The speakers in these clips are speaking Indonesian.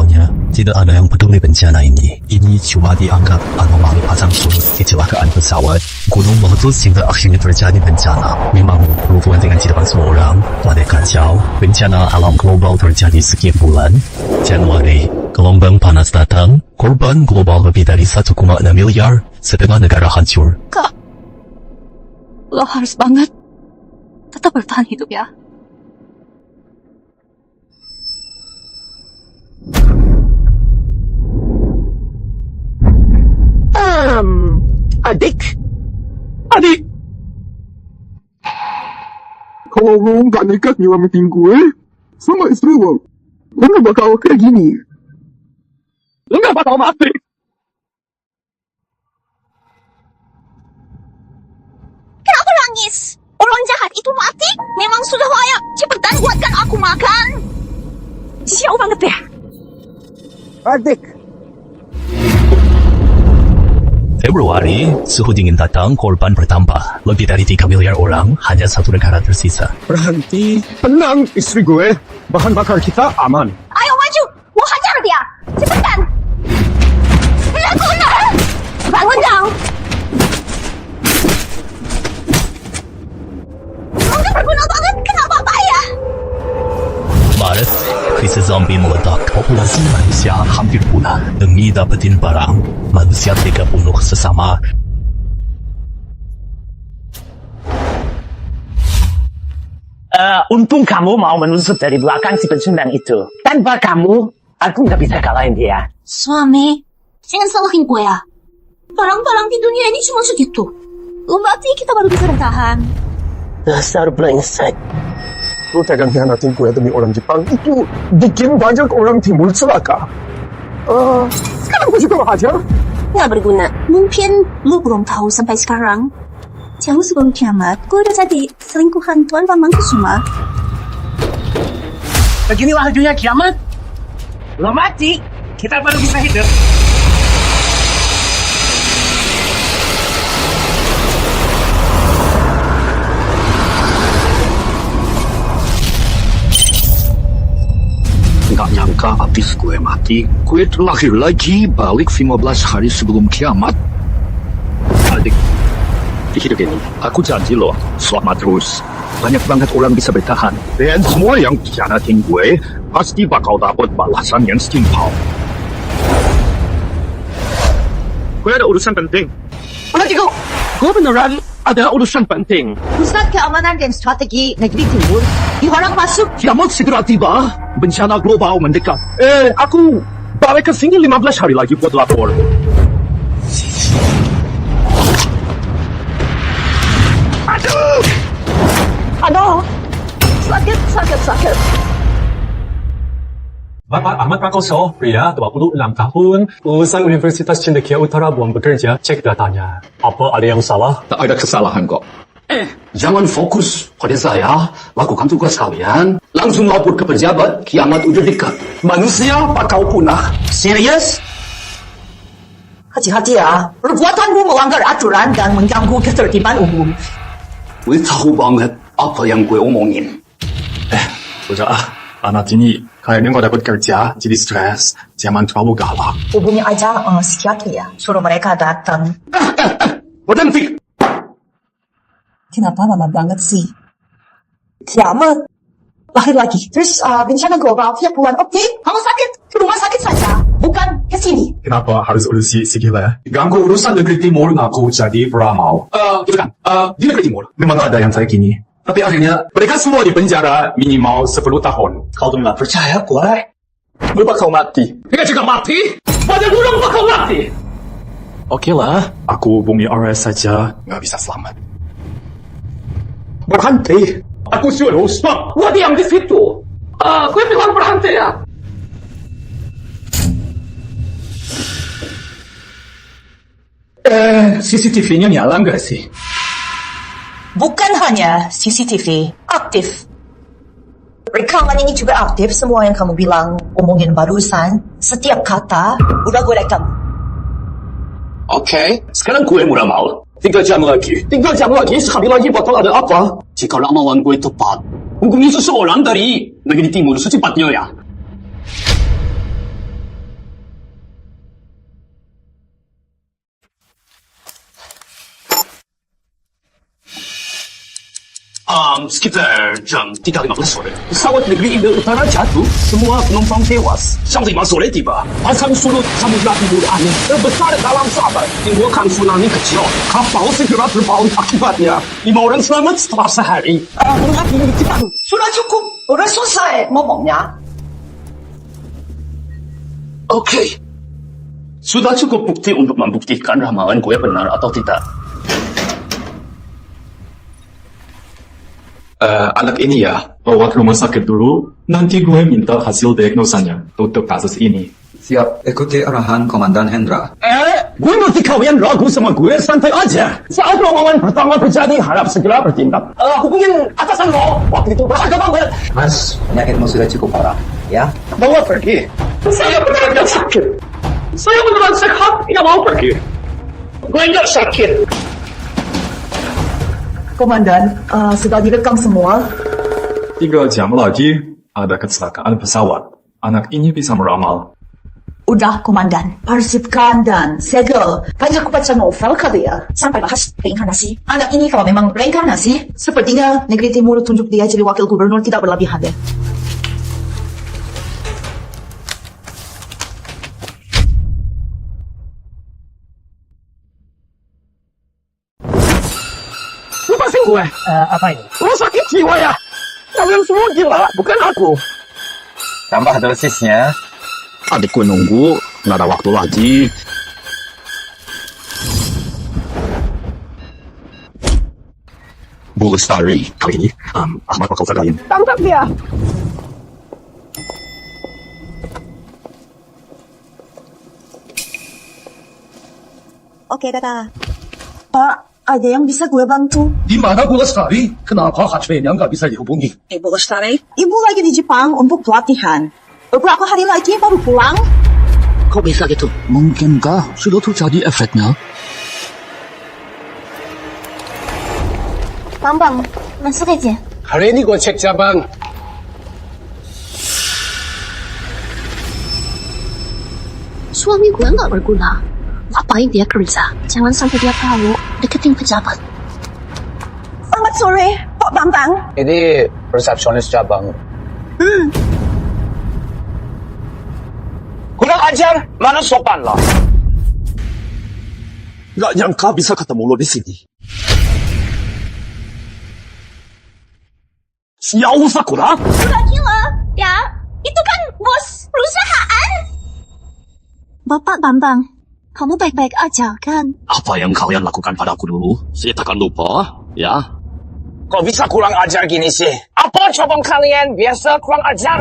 Pokoknya, tidak ada yang peduli bencana ini. Ini cuma dianggap anomali pasang surut kecelakaan pesawat. Gunung meletus hingga akhirnya terjadi bencana. Memang hubungan dengan kehidupan semua orang pada kacau. Bencana alam global terjadi sekian bulan. Januari, gelombang panas datang. Korban global lebih dari 1,6 miliar. Setengah negara hancur. Kak, lo harus banget tetap bertahan hidup ya. Adik? Kalau lo nggak nekat nyelamatin gue sama istri lo nggak bakal kayak gini. Lo nggak bakal mati. Kenapa nangis? Orang jahat itu mati? Memang sudah layak. Cepetan buatkan aku makan. Jauh banget ya. Adik. Februari, suhu dingin datang, korban bertambah. Lebih dari 3 miliar orang, hanya satu negara tersisa. Berhenti. Tenang, istri gue. Bahan bakar kita aman. Ayo maju. Mau hajar dia. Cepetan. Laguna. Bangun dong. Udah berguna banget. Kenapa ya? Maret, krisis zombie meledak. Populasi manusia hampir punah. Demi dapetin barang, manusia tega bunuh sesama. Untung kamu mau menusuk dari belakang si pencundang itu. Tanpa kamu, aku nggak bisa kalahin dia. Suami, jangan salahin gue ya. Barang-barang di dunia ini cuma segitu. Lo mati, kita baru bisa bertahan. Dasar brengsek. Lo tega hianatin gue demi orang Jepang itu bikin banyak orang timbul celaka. Sekarang gue juga mau hajar. Nggak berguna. Mungkin lo belum tahu sampai sekarang. Jauh sebelum kiamat, gue udah jadi selingkuhan Tuan Bambang Kusuma. Beginilah dunia kiamat. Lo mati, kita baru bisa hidup. Nggak nyangka abis gue mati, gue terlahir lagi balik 15 hari sebelum kiamat. Adik, di hidup ini, aku janji loh, selamat terus. Banyak banget orang bisa bertahan. Dan semua yang hianatin gue, pasti bakal dapat balasan yang setimpal. Gue ada urusan penting. Adik, gue beneran ada urusan penting. Pusat Keamanan dan Strategi Negeri Timur diharap masuk. Kiamat segera tiba, bencana global mendekat. Aku balik ke sini 15 hari lagi buat lapor. Aduh, sakit. Bapak Ahmad Prakoso, pria 26 tahun, lulusan Universitas Cendekia Utara belum bekerja, cek datanya. Apa ada yang salah? Tak ada kesalahan kok. Jangan fokus pada saya, lakukan tugas kalian. Langsung lapor ke pejabat, kiamat udah dekat. Manusia bakal punah. Serius? Hati-hati ya, perbuatanmu melanggar aturan dan mengganggu ketertiban umum. Gue tahu banget apa yang gue omongin. Udah anak ini kayaknya nggak dapat kerja, jadi stres. Jangan terlalu galak. Hubungi aja psikiatri ya, suruh mereka datang. Berhenti! Kenapa lama banget sih? Kiamat. Lahir lagi. Terus bencana global tiap bulan. Oke, kalau sakit, ke rumah sakit saja. Bukan ke sini. Kenapa harus urus si gila? Ganggu urusan negeri timur ngaku jadi peramal. Gitu kan? Di negeri timur memang ada yang kayak gini. Tapi akhirnya mereka semua di penjara minimal 10 tahun. Kalau tuh nggak percaya, gue bakal mati. Dia juga mati? Pada burung bakal mati! Oke lah, aku hubungi RS saja, nggak bisa selamat. Berhenti! Aku suruh stop! Gua diam di situ! Gue bilang berhenti ya! CCTV-nya nyala nggak sih? Bukan hanya CCTV aktif. Rekaman ini juga aktif. Semua yang kamu bilang, omongin barusan, setiap kata, udah gue rekam. Oke, sekarang gue mau ramal. 3 jam lagi. Sekali lagi bakal ada apa? Jika ramalan gue tepat, hubungi seseorang dari negeri timur secepatnya ya. Sekitar jam 3.15 sore, pesawat negeri Indo Utara jatuh. Semua penumpang tewas. Jam 5 sore tiba. Pasang surut samudra timur angin terbesar dalam sahabat timbulkan tsunami kecil. Kapal segera terbang akibatnya. 5 orang selamat setelah sehari. Sudah cukup. Udah selesai ngomongnya. Oke. Sudah cukup bukti untuk membuktikan ramalan gue benar atau tidak. Anak ini ya, bawa ke rumah sakit dulu. Nanti gue minta hasil diagnosanya untuk kasus ini. Siap, ikuti arahan Komandan Hendra. Gue ngerti kalian ragu sama gue, santai aja. Saat ramalan pertama terjadi, harap segera bertindak. Hubungin atasan lo. Waktu itu berharga banget. Mas, penyakitmu sudah cukup parah, ya? Bawa pergi. Saya beneran sakit. Saya beneran sehat, nggak mau pergi. Gue nggak sakit. Komandan, sudah direkam semua. 3 jam lagi ada kecelakaan pesawat. Anak ini bisa meramal. Udah, Komandan. Persipkan dan segel. Banyak baca novel kali ya. Sampai bahas reinkarnasi. Anak ini kalau memang reinkarnasi, sepertinya negeri timur tunjuk dia jadi wakil gubernur tidak berlebihan deh. Lepasin gue. Apa ini? Lo sakit jiwa ya? Kalian semua gila, bukan aku. Tambah dosisnya. Adik gue nunggu, nggak ada waktu lagi. Bu Lestari, kali ini Ahmad bakal jagain. Tangkap dia. Oke, kakak. Pak, ada yang bisa gue bantu? Di mana Bu Lestari? Kenapa HCP-nya nggak bisa dihubungi? Ibu Lestari? Ibu lagi di Jepang untuk pelatihan. Beberapa hari lagi baru pulang. Kok bisa gitu? Mungkinkah sudah terjadi efeknya? Bambang, masuk aja. Hari ini gue cek cabang. Suami gue nggak berguna. Ngapain dia kerja? Jangan sampai dia tahu deketin pejabat. Selamat sore, Pak Bambang. Ini resepsionis cabang. Kurang ajar, mana sopan lah. Nggak nyangka bisa ketemu lo di sini. Siapa Sakura? Udah gila, ya? Itu kan bos perusahaan. Bapak Bambang, kamu baik-baik aja kan? Apa yang kalian lakukan padaku dulu? Saya takkan lupa, ya? Kok bisa kurang ajar gini sih? Apa coba kalian biasa kurang ajar?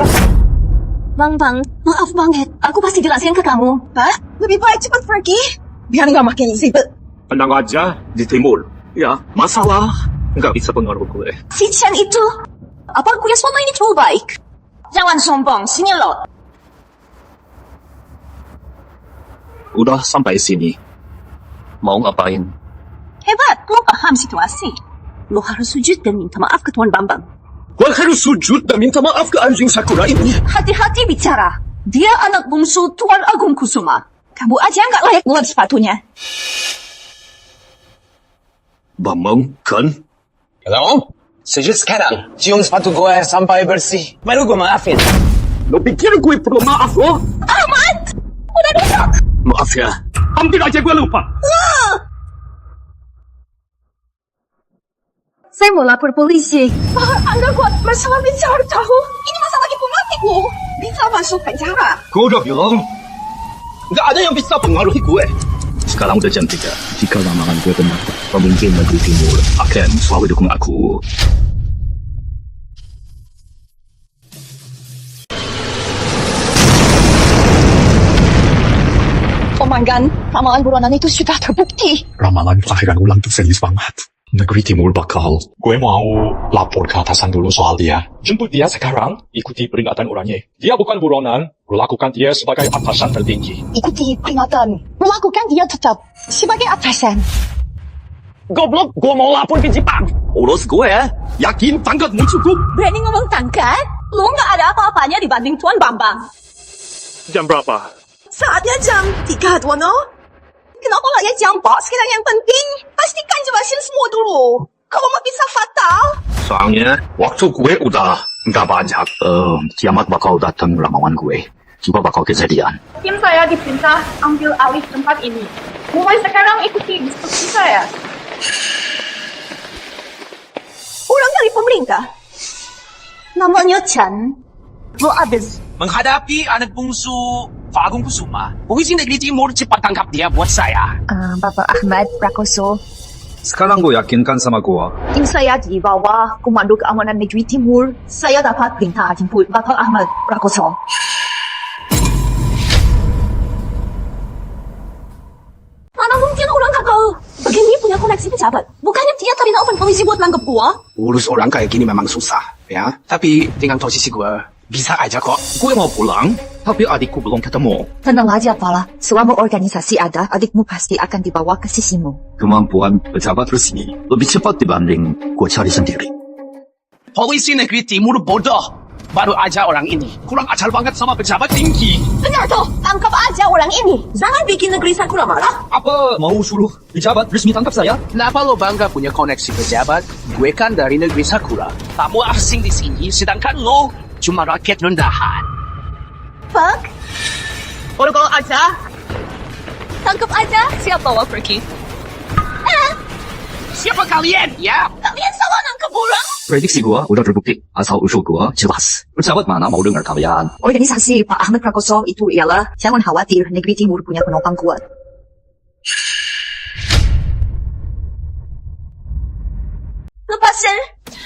Bambang, maaf banget. Aku pasti jelasin ke kamu. Pak, lebih baik cepat pergi. Biar nggak makin ribet. Tenang aja, di timur. Ya, masalah nggak bisa pengaruh gue. Si Chen itu, apa aku yang selama ini terlalu baik? Jangan sombong, sini lo. Udah sampai sini. Mau ngapain? Hebat, lo paham situasi. Lo harus sujud dan minta maaf ke Tuan Bambang. Gue harus sujud dan minta maaf ke anjing Sakura ini. Hati-hati bicara. Dia anak bungsu Tuan Agung Kusuma. Kamu aja nggak layak buat sepatunya. Bambang, kan? Halo? Sujud sekarang. Cium sepatu gue sampai bersih. Baru gue maafin. Lo pikir gue perlu maaf lo? Ahmad! Udah duduk! Maaf ya, hampir aja gue lupa. Saya mau lapor polisi. Anda kuat masalah bicara tahu? Ini masalah diplomatik loh. Bisa masuk penjara. Gue udah bilang, nggak ada yang bisa pengaruhi gue. Sekarang udah jam 3. Jika ramalan gue benar, pemimpin negeri timur akan selalu dukung aku. Komandan, ramalan buronan itu sudah terbukti. Ramalan kelahiran ulang tuh serius banget. Negeri timur bakal. Gue mau lapor ke atasan dulu soal dia. Jemput dia sekarang, ikuti peringatan orangnya. Dia bukan buronan, lakukan dia sebagai atasan tertinggi. Ikuti peringatan. Melakukan dia tetap sebagai atasan. Goblok, gue mau lapor ke Jepang. Urus gue ya. Yakin pangkatmu cukup? Berani ngomong tangkat? Lu nggak ada apa-apanya dibanding Tuan Bambang. Jam berapa? Saatnya jam 3, Tuano. Kenapa lah ya jam 4? Sekarang yang penting, pastikan jelasin semua dulu. Kalau mau bisa fatal, Soalnya, waktu gue udah nggak banyak, kiamat bakal datang lawan gue. Juga bakal kejadian. Tim saya diperintah ambil alih tempat ini. Mulai sekarang ikuti instruksi saya. Orang dari pemerintah. Namanya Chan. Lo habis. Menghadapi anak bungsu Fagung Kusuma, Polisi Negeri Timur cepat tangkap dia buat saya. Bapak Ahmad Prakoso. Sekarang gue yakinkan sama gue. Tim saya di bawah Komando Keamanan Negeri Timur. Saya dapat perintah jemput Bapak Ahmad Prakoso. Mana mungkin orang kakak begini punya koneksi pejabat? Bukannya dia tadi nelfon polisi buat nangkep gua? Urus orang kayak gini memang susah, ya. Tapi dengan posisi gue, bisa aja kok. Gue mau pulang, tapi adikku belum ketemu. Tenang aja, Pala. Selama organisasi ada, adikmu pasti akan dibawa ke sisimu. Kemampuan pejabat resmi lebih cepat dibanding gue cari sendiri. Polisi Negeri Timur bodoh. Baru aja orang ini kurang ajar banget sama pejabat tinggi. Benar tuh, tangkap aja orang ini. Jangan bikin negeri Sakura marah. Apa mau suruh pejabat resmi tangkap saya? Kenapa lo bangga punya koneksi pejabat? Gue kan dari negeri Sakura. Kamu asing di sini, sedangkan lo cuma rakyat rendahan. Fuck. Protokol aja. Tangkap aja. Siap bawa pergi. Siapa kalian, ya? Kalian salah nangkep orang. Prediksi gue udah terbukti. Asal usul gue jelas. Pejabat mana mau dengar kalian? Organisasi Pak Ahmad Prakoso itu ialah jangan khawatir, Negeri Timur punya penopang kuat. Lepasin.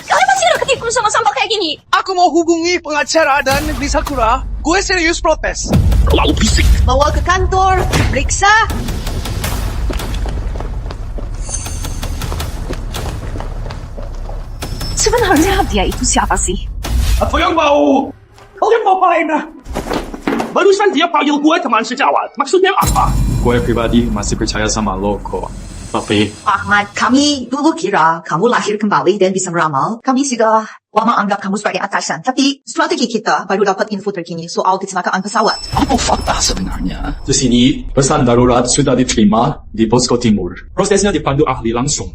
Kalian masih udah ketipu sama sampah kayak gini. Aku mau hubungi pengacara dan negeri Sakura. Gue serius protes. Lalu bisik. Bawa ke kantor, periksa. Sebenarnya dia itu siapa sih? Apa yang mau? Kalian mau apain? Barusan dia panggil gue teman sejawat. Maksudnya apa? Gue pribadi masih percaya sama lo kok. Tapi, Ahmad, kami dulu kira kamu lahir kembali dan bisa meramal. Kami sudah lama anggap kamu sebagai atasan. Tapi strategi kita baru dapat info terkini soal kecelakaan pesawat. Apa fakta sebenarnya? di sini pesan darurat sudah diterima di Posko Timur. Prosesnya dipandu ahli langsung.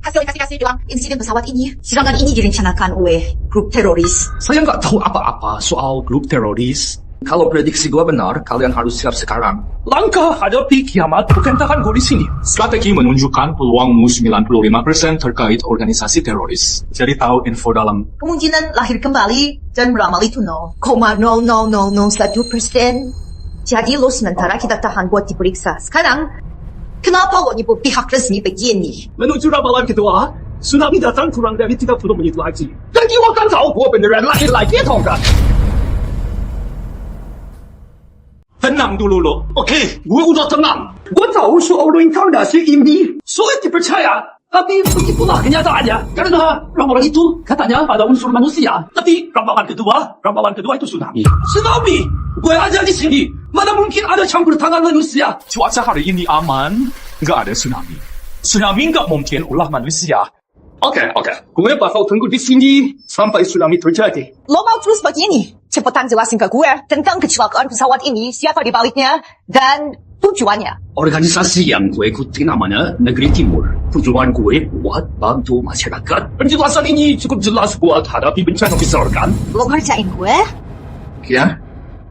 Hasil investigasi bilang insiden pesawat ini, serangan ini direncanakan oleh grup teroris. Saya nggak tahu apa-apa soal grup teroris. Kalau prediksi gue benar, kalian harus siap sekarang. Langkah hadapi kiamat bukan tahan gue di sini. Strategi menunjukkan peluangmu 95% terkait organisasi teroris. Jadi tahu info dalam. Kemungkinan lahir kembali dan meramal itu 0,0001%. Jadi lo sementara kita tahan buat diperiksa. Sekarang, kenapa lo nyebut pihak resmi begini? Menuju ramalan kedua, tsunami datang kurang dari 30 menit lagi. Dan jiwa kan tahu gue beneran lahir lagi atau enggak? Tenang dulu lo. Oke, gue udah tenang. Gue tahu soal reinkarnasi ini sulit dipercaya. Tapi begitulah kenyataannya. Karena ramalan itu katanya pada unsur manusia. Tapi ramalan kedua itu tsunami. Tsunami! Gue aja di sini. Mana mungkin ada campur tangan manusia? Cuaca hari ini aman, nggak ada tsunami. Tsunami nggak mungkin ulah manusia. Oke. Gue bakal tunggu di sini sampai tsunami terjadi. Lo mau terus begini? Cepetan jelasin ke gue tentang kecelakaan pesawat ini, siapa di baliknya, dan tujuannya. Organisasi yang gue ikuti namanya Negeri Timur. Tujuan gue buat bantu masyarakat. Penjelasan ini cukup jelas buat hadapi bencana besar kan? Lo ngerjain gue? Ya?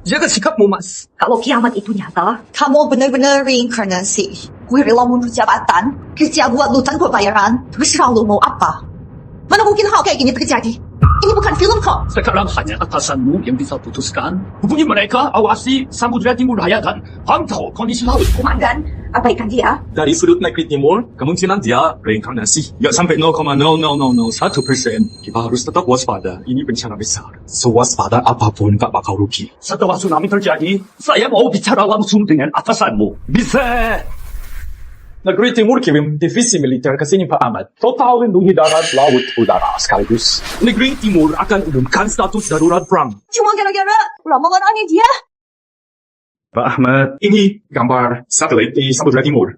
Jaga sikapmu, Mas. Kalau kiamat itu nyata, kamu benar-benar reinkarnasi. Gue rela mundur jabatan, kerja buat lu tanpa bayaran, terserah lu mau apa. Mana mungkin hal kayak gini terjadi? Ini bukan film kok. Sekarang hanya atasanmu yang bisa putuskan. Hubungi mereka, awasi Samudra Timur Raya dan pantau kondisi laut. Komandan, abaikan dia. Dari sudut Negeri Timur, kemungkinan dia reinkarnasi. Nggak sampai 0,0001%. Kita harus tetap waspada. Ini bencana besar. Sewaspada apapun nggak bakal rugi. Setelah tsunami terjadi, saya mau bicara langsung dengan atasanmu. Bisa. Negeri Timur kirim divisi militer ke sini Pak Ahmad. Total lindungi darat, laut, udara sekaligus. Negeri Timur akan umumkan status darurat perang. Cuma gara-gara ramalan aneh dia. Pak Ahmad, ini gambar satelit di Samudra Timur.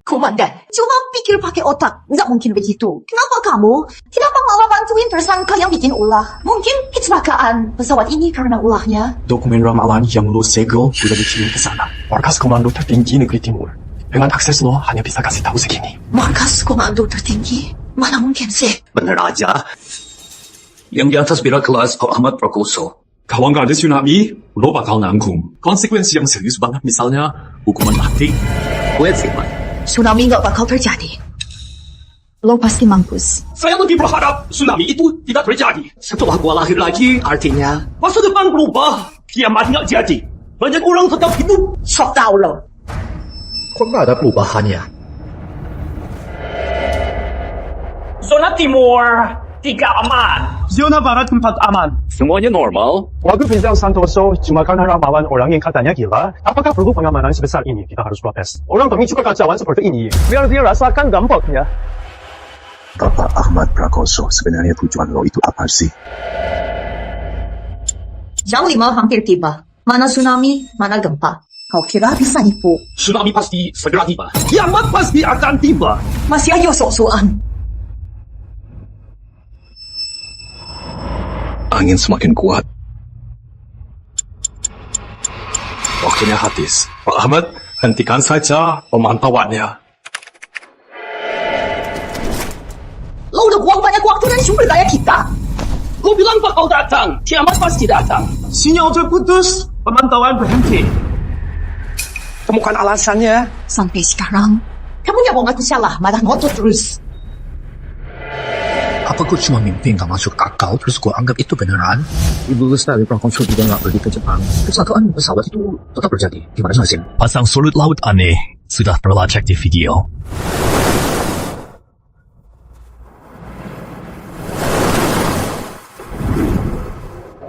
Komandan, cuma pikir pakai otak. Nggak mungkin begitu. Kenapa kamu tidak malah bantuin tersangka yang bikin ulah? Mungkin kecelakaan pesawat ini karena ulahnya. Dokumen ramalan yang lo segel sudah dikirim ke sana. Markas komando tertinggi Negeri Timur. Dengan akses lo hanya bisa kasih tahu segini. Markas komando tertinggi. Mana mungkin sih? Benar aja. Yang di atas beda kelas Pak Ahmad Prakoso. Kalau nggak ada tsunami, lo bakal nanggung. Konsekuensi yang serius banget misalnya hukuman mati. Gue Firman. Tsunami nggak bakal terjadi. Lo pasti mampus. Saya lebih berharap tsunami itu tidak terjadi. Setelah gua lahir lagi, artinya masa depan berubah. Kiamat nggak jadi. Banyak orang tetap hidup. Sok tahu lo. Kok nggak ada perubahannya? Zona Timur, 3 aman. Zona Barat 4 aman. Semuanya normal. Wagub Rizal Santoso cuma karena ramalan orang yang katanya gila. Apakah perlu pengamanan sebesar ini kita harus protes? Orang pemicu kekacauan seperti ini, biar dia rasakan dampaknya. Bapak Ahmad Prakoso, sebenarnya tujuan lo itu apa sih? Jam 5 hampir tiba. Mana tsunami, mana gempa. Kau kira bisa nipu? Tsunami pasti segera tiba. Kiamat pasti akan tiba. Masih aja sok-sokan. Angin semakin kuat. Waktunya habis. Pak Ahmad, hentikan saja pemantauannya. Lo udah buang banyak waktu dan sumber daya kita. Gua bilang bakal datang. Kiamat pasti datang. Sinyal terputus, pemantauan berhenti. Temukan alasannya. Sampai sekarang, kamu yang mengaku salah, malah ngotot terus. Apa gue cuma mimpi nggak masuk akal terus gue anggap itu beneran? Ibu Lestari Prakoso juga nggak pergi ke Jepang. Kecelakaan pesawat itu tetap terjadi. Gimana jelasin? Pasang surut laut aneh sudah pernah cek di video.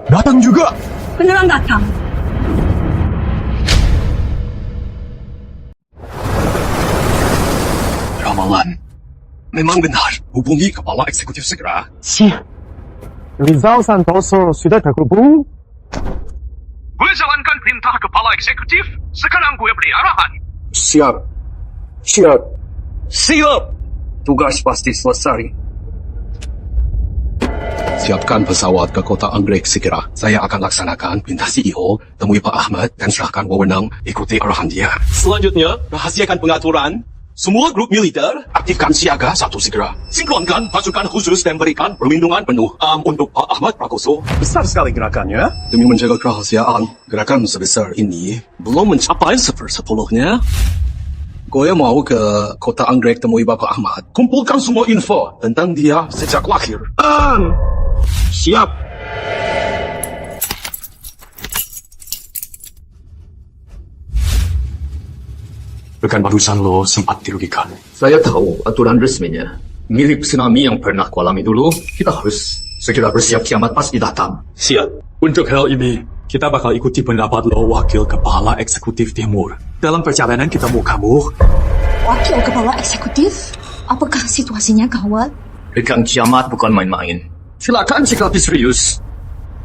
Datang juga. Beneran datang. Ramalan. Memang benar. Hubungi kepala eksekutif segera. Siap. Rizal Santoso sudah terhubung. Gue jalankan perintah kepala eksekutif. Sekarang gue beri arahan. Siap. Siap. Siap. Tugas pasti selesai. Siapkan pesawat ke kota Anggrek segera. Saya akan laksanakan perintah CEO, temui Pak Ahmad dan serahkan wewenang ikuti arahan dia. Selanjutnya, rahasiakan pengaturan. Semua grup militer, aktifkan siaga 1 segera. Sinkronkan pasukan khusus dan berikan perlindungan penuh untuk Pak Ahmad Prakoso. Besar sekali gerakannya. Demi menjaga kerahasiaan, gerakan sebesar ini belum mencapai 1/10-nya. Gue mau ke kota Anggrek temui Bapak Ahmad. Kumpulkan semua info tentang dia sejak lahir. Siap. Rekan barusan lo sempat dirugikan. Saya tahu aturan resminya. Mirip tsunami yang pernah kualami dulu, kita harus segera bersiap kiamat pasti datang. Siap. Untuk hal ini, kita bakal ikuti pendapat lo Wakil Kepala Eksekutif Timur. Dalam perjalanan kita mau kamu. Wakil kepala eksekutif? Apakah situasinya gawat? Rekan kiamat bukan main-main. Silakan sikapi serius.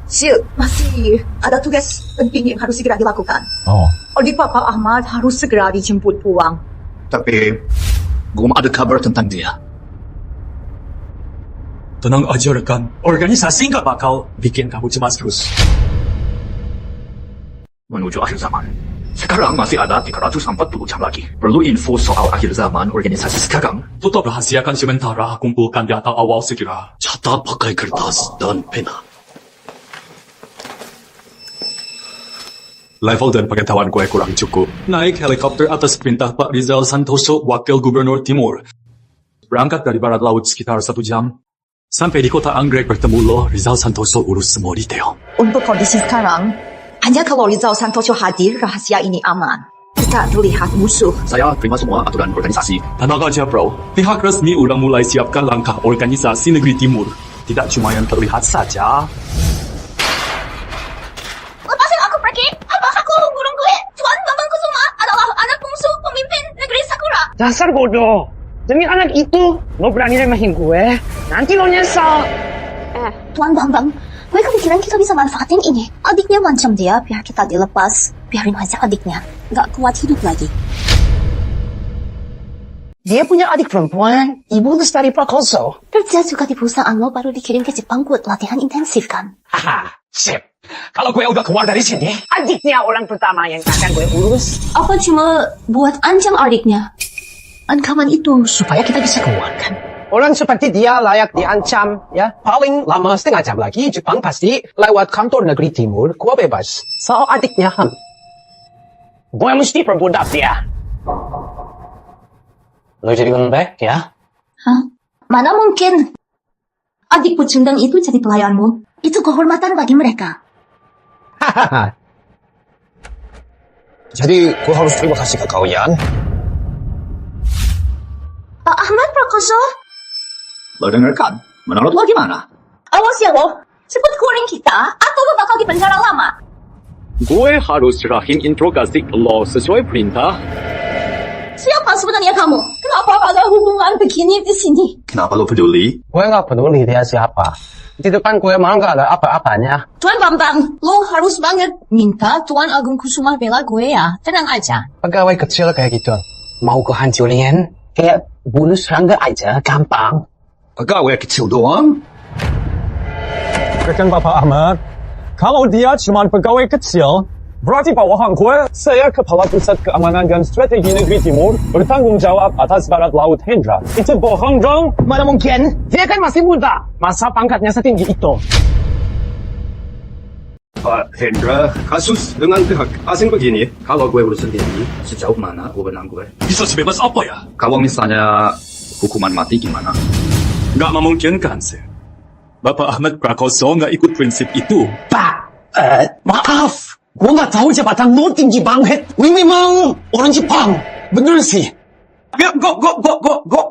Siap, masih ada tugas penting yang harus segera dilakukan. Oh, Adik Papa Ahmad harus segera dijemput pulang. Tapi, belum ada kabar tentang dia. Tenang aja rekan. Organisasi nggak bakal bikin kamu cemas terus. Menuju akhir zaman. Sekarang masih ada 340 jam lagi. Perlu info soal akhir zaman organisasi sekarang. Tetap rahasiakan sementara, kumpulkan data awal segera. Catat pakai kertas dan pena. Level dan pengetahuan gue kurang cukup. Naik helikopter atas perintah Pak Rizal Santoso, Wakil Gubernur Timur. Berangkat dari barat laut sekitar 1 jam. Sampai di kota Anggrek bertemu lo, Rizal Santoso urus semua detail. Untuk kondisi sekarang, hanya kalau Rizal Santoso hadir, rahasia ini aman. Kita terlihat musuh. Saya terima semua aturan organisasi. Tenang aja bro, pihak resmi udah mulai siapkan langkah organisasi negeri timur. Tidak cuma yang terlihat saja. Lepasin aku pergi. Apa aku gurung gue? Tuan Bambang Kusuma adalah anak bungsu pemimpin negeri Sakura. Dasar bodoh. Demi anak itu, lo berani remehin gue. Nanti lo nyesal. Tuan Bambang, gue kepikiran kita bisa manfaatin ini. Adiknya macam dia, biar kita dilepas. Biarin aja adiknya. Gak kuat hidup lagi. Dia punya adik perempuan, Ibu Lestari Prakoso. Kerja juga di perusahaan lo baru dikirim ke Jepang buat latihan intensif kan? Haha, sip. Kalau gue udah keluar dari sini, adiknya orang pertama yang akan gue urus. Apa cuma buat ancam adiknya? Ancaman itu Supaya kita bisa keluar kan. Orang seperti dia layak diancam, ya. Paling lama setengah jam lagi, Jepang pasti lewat kantor negeri timur, gue bebas. Soal adiknya, gue mesti perbudak dia. Lo jadi lembek, ya? Hah? Mana mungkin? Adik pecundang itu jadi pelayanmu. Itu kehormatan bagi mereka. Hahaha. Jadi, gue harus terima kasih ke kalian. Pak Ahmad Prakoso, Lo dengarkan? Menurut lo gimana? awas ya lo. Sebut keluarin kita, atau lo bakal di penjara lama. Gue harus serahin interogasi lo sesuai perintah. Siapa sebenarnya kamu? Kenapa ada hubungan begini di sini? Kenapa lo peduli? Gue gak peduli dia siapa. Di depan gue malah gak ada apa-apanya. Tuan Bambang, lo harus banget minta Tuan Agung Kusuma bela gue ya. Tenang aja. Pegawai kecil kayak gitu. Mau gue hancurin? Kayak bunuh serangga aja, gampang. Pegawai kecil doang? Rekan Bapak Ahmad, kalau dia cuma pegawai kecil, berarti bawahan gue, saya Kepala Pusat Keamanan dan Strategi Negeri Timur, bertanggung jawab atas Barat Laut Hendra. Itu bohong dong? Mana mungkin? Dia kan masih muda. Masa pangkatnya setinggi itu? Pak Hendra, kasus dengan pihak asing begini, kalau gue urus sendiri, sejauh mana wewenang gue? Bisa sebebas apa ya? Kalau misalnya hukuman mati gimana? Nggak memungkinkan sih. Bapak Ahmad Prakoso nggak ikut prinsip itu. Pak, maaf. Gue nggak tahu jabatan lo tinggi banget. Gue memang orang Jepang. Bener sih. Go.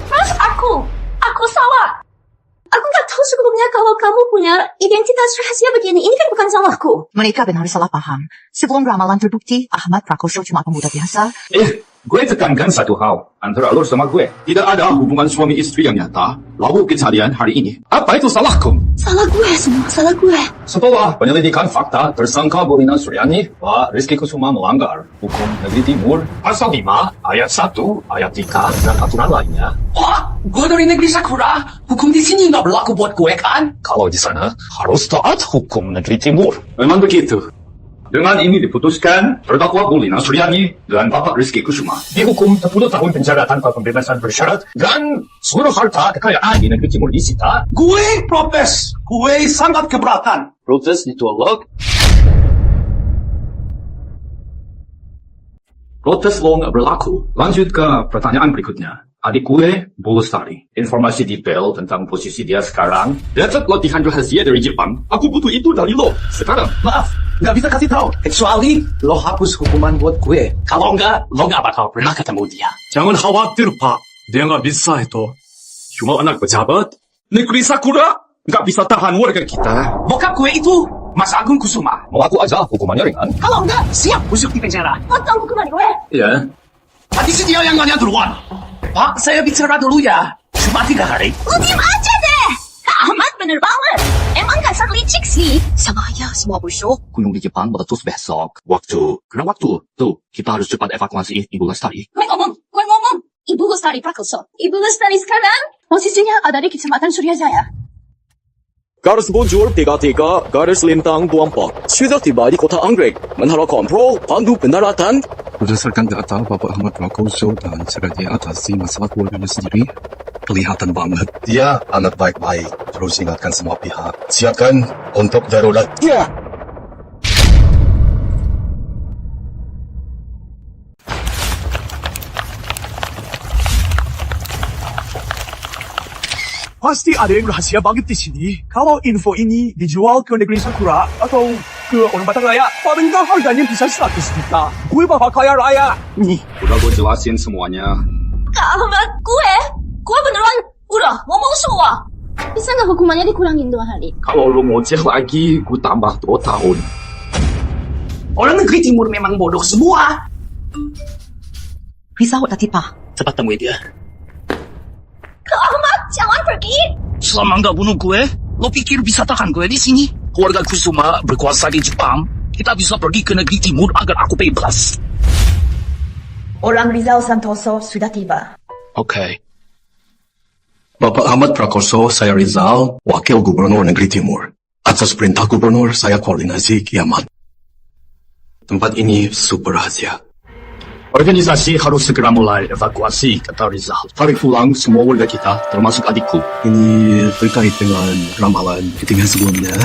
Mas, aku salah. Aku nggak tahu sebelumnya kalau kamu punya identitas rahasia begini. Ini kan bukan salahku. Mereka benar salah paham. Sebelum ramalan terbukti, Ahmad Prakoso cuma pemuda biasa. Gue tekankan satu hal antara lo sama gue. Tidak ada hubungan suami istri yang nyata. Lalu kejadian hari ini. Apa itu salahku? Salah gue semua, salah gue. Setelah penyelidikan fakta, tersangka Bolina Suryani, Pak Rizky Kusuma melanggar hukum negeri timur, pasal 5, ayat 1, ayat 3, dan aturan lainnya. Wah, gue dari negeri Sakura. Hukum di sini nggak berlaku buat gue kan? Kalau di sana, harus taat hukum negeri timur. Memang begitu. Dengan ini diputuskan, terdakwa Bolina Suryani dan Bapak Rizky Kusuma dihukum 10 tahun penjara tanpa pembebasan bersyarat dan seluruh harta kekayaan di negeri timur disita. Gue protes. Gue sangat keberatan. Protes ditolak. Protes lo nggak berlaku. Lanjut ke pertanyaan berikutnya. Adik gue, Bulustari. Informasi detail tentang posisi dia sekarang. Dapat latihan rahasia dari Jepang. Aku butuh itu dari lo. Sekarang. Maaf, nggak bisa kasih tahu. Kecuali lo hapus hukuman buat gue. Kalau nggak, lo nggak bakal pernah ketemu dia. Jangan khawatir, Pak. Dia nggak bisa itu. Cuma anak pejabat. Negeri Sakura nggak bisa tahan warga kita. Bokap gue itu Mas Agung Kusuma. Mau aku aja hukumannya ringan? Kalau nggak, siap busuk di penjara. Potong hukuman gue. Iya. Tadi sih dia yang nanya duluan. Pak, saya bicara dulu ya. Cuma 3 hari. Lu diem aja deh. Kak Ahmad bener banget. Emang dasar licik sih. Sama aja semua busuk. Gunung di Jepang meletus besok. Karena waktu. Tuh, kita harus cepat evakuasi Ibu Lestari. Gue ngomong. Ibu Lestari Prakoso. Ibu Lestari sekarang posisinya ada di Kecamatan Suryajaya. Garis bujur 33, garis lintang 24. Sudah tiba di kota Anggrek. Menara kontrol, pandu pendaratan. Berdasarkan data Bapak Ahmad Prakoso dan cara dia atasi masalah keluarganya sendiri, kelihatan banget. Dia anak baik-baik, terus ingatkan semua pihak. Siapkan untuk darurat. Ya. Pasti ada yang rahasia banget di sini. Kalau info ini dijual ke negeri Sakura atau ke orang Batang Raya, paling nggak harganya bisa 100 juta. Gue bakal kaya raya. Nih. Udah gue jelasin semuanya. Kak Ahmad, gue beneran udah ngomong semua. Bisa nggak hukumannya dikurangin 2 hari? Kalau lo ngoceh lagi, gue tambah 2 tahun. Orang negeri timur memang bodoh semua. Risau tadi Pak. Cepat temui dia. Kak Ahmad, jangan pergi. Selama nggak bunuh gue, lo pikir bisa tahan gue di sini? Keluarga Kusuma berkuasa di Jepang. Kita bisa pergi ke negeri timur agar aku bebas. Orang Rizal Santoso sudah tiba. Oke. Bapak Ahmad Prakoso, saya Rizal, Wakil Gubernur Negeri Timur. Atas perintah gubernur, saya koordinasi kiamat. Tempat ini super rahasia. Organisasi harus segera mulai evakuasi, kata Rizal. Tarik pulang semua warga kita, termasuk adikku. Ini terkait dengan ramalan ketinggian sebelumnya.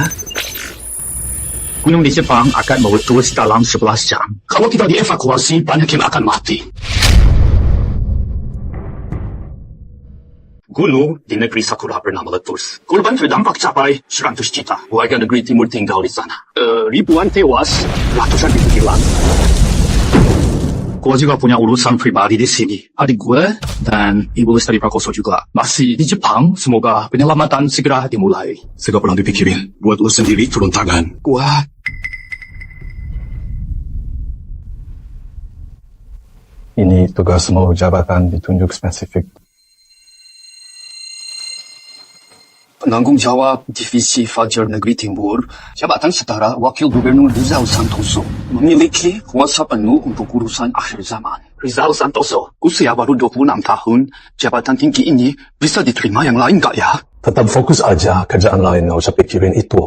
Gunung di Jepang akan meletus dalam 11 jam. Kalau tidak dievakuasi, banyak yang akan mati. Gunung di negeri Sakura pernah meletus. Korban terdampak capai 100 juta. Warga negeri timur tinggal di sana. Ribuan tewas, ratusan ribu hilang. Gue juga punya urusan pribadi di sini. Adik gue dan Ibu Lestari Prakoso juga masih di Jepang. Semoga penyelamatan segera dimulai. Segera pernah dipikirin. Buat lu sendiri turun tangan. Kuat. Ini tugas semua jabatan ditunjuk spesifik. Penanggung jawab Divisi Fajar Negeri Timur, jabatan setara Wakil Gubernur Rizal Santoso, memiliki kuasa penuh untuk urusan akhir zaman. Rizal Santoso, usia baru 26 tahun, jabatan tinggi ini bisa diterima yang lain gak ya? Tetap fokus aja, kerjaan lain nggak usah pikirin itu.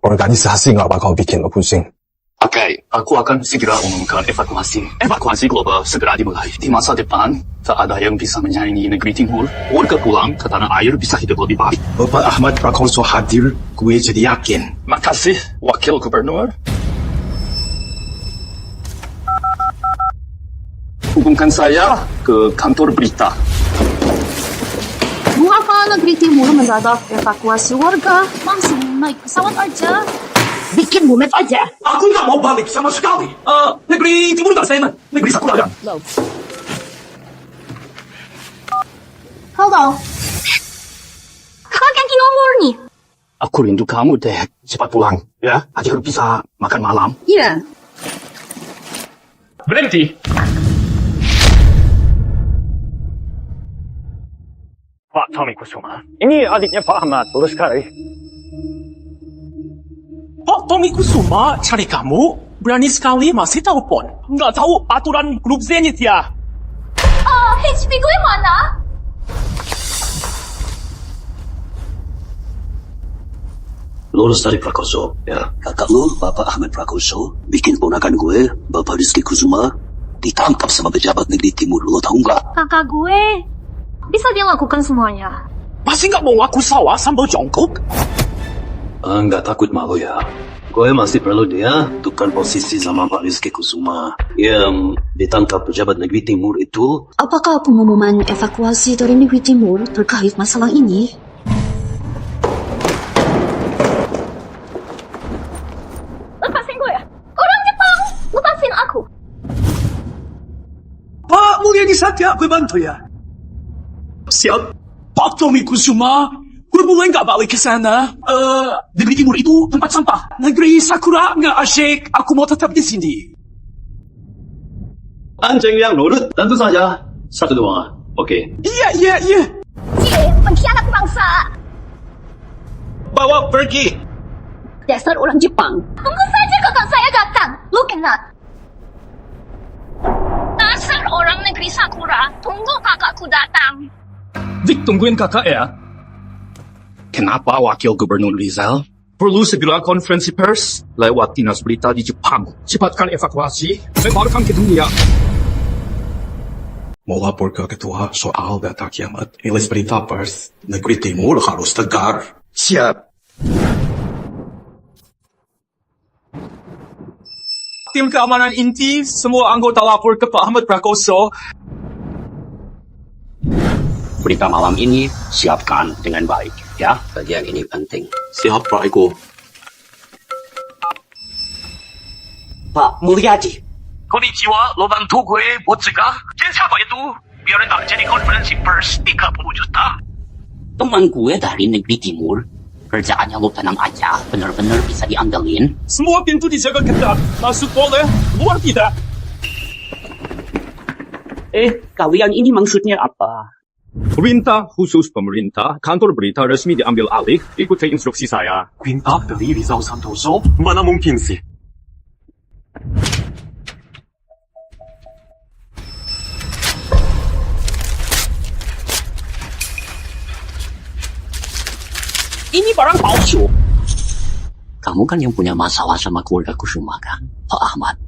Organisasi nggak bakal bikin lo pusing. Oke, aku akan segera umumkan evakuasi. Evakuasi global segera dimulai. Di masa depan, tak ada yang bisa menyaingi negeri timur. Warga pulang ke tanah air bisa hidup lebih baik. Bapak Ahmad Prakoso hadir, gue jadi yakin. Makasih, Wakil Gubernur. Hubungkan saya ke kantor berita. Buah negeri timur mendadak evakuasi warga. Langsung naik pesawat aja. Bikin bumet aja. Aku nggak mau balik sama sekali. Negeri timur nggak saya, negeri Sakura kan? Halo. Kakak yang nomor nih. Aku rindu kamu, deh. Cepat pulang, ya. Agar bisa makan malam. Iya. Berhenti. Pak Tommy Kusuma. Ini adiknya Pak Ahmad, lulus sekali. Pak Tommy Kusuma cari kamu, berani sekali masih telepon. Nggak tahu aturan grup Zenith ya? HP gue mana? Lulus dari Prakoso, ya. Kakak lu, Bapak Ahmad Prakoso, bikin ponakan gue, Bapak Rizky Kusuma, ditangkap sama pejabat negeri timur. Lo tahu nggak? Kakak gue. Bisa dia lakukan semuanya. Masih nggak mau ngaku sawah sambil jongkok? Nggak takut malu ya. Gue masih perlu dia tukar posisi sama Pak Rizky Kusuma yang ditangkap pejabat negeri timur itu. Apakah pengumuman evakuasi dari negeri timur terkait masalah ini? Lepasin gue ya. Orang Jepang, lepasin aku. Pak Mulyadi Satya, gue bantu ya. Siap. Pak Tommy Kusuma, gue boleh nggak balik ke sana? Negeri timur itu tempat sampah. Negeri Sakura nggak asyik. Aku mau tetap di sini. Anjing yang nurut, tentu saja. 1, 2, oke. Iya. Cie, pengkhianat bangsa. Bawa pergi. Dasar orang Jepang. Tunggu saja kakak saya datang. Look at that. Dasar orang negeri Sakura. Tunggu kakakku datang. Dik, tungguin kakak ya. Kenapa Wakil Gubernur Rizal perlu segera konferensi pers lewat dinas berita di Jepang? Cepatkan evakuasi. Sebarkan ke dunia. Mau lapor ke ketua soal data kiamat. Rilis berita pers. Negeri timur harus tegar. Siap. Tim keamanan inti, semua anggota lapor ke Pak Ahmad Prakoso. Berita malam ini siapkan dengan baik, ya. Bagian ini penting. Siap, Pak Eko. Pak Mulyadi. Konnichiwa, lo bantu gue buat cegah. Siapa itu? Biar tak jadi konferensi pers 30 juta. Teman gue dari negeri timur. Kerjaannya lo tenang aja, bener-bener bisa diandelin. Semua pintu dijaga ketat. Masuk boleh, luar tidak. Kalian ini maksudnya apa? Perintah khusus pemerintah, kantor berita resmi diambil alih, ikuti instruksi saya. Perintah dari Rizal Santoso? Mana mungkin sih? Ini barang palsu. Kamu kan yang punya masalah sama keluarga Kusuma kan, Pak Ahmad?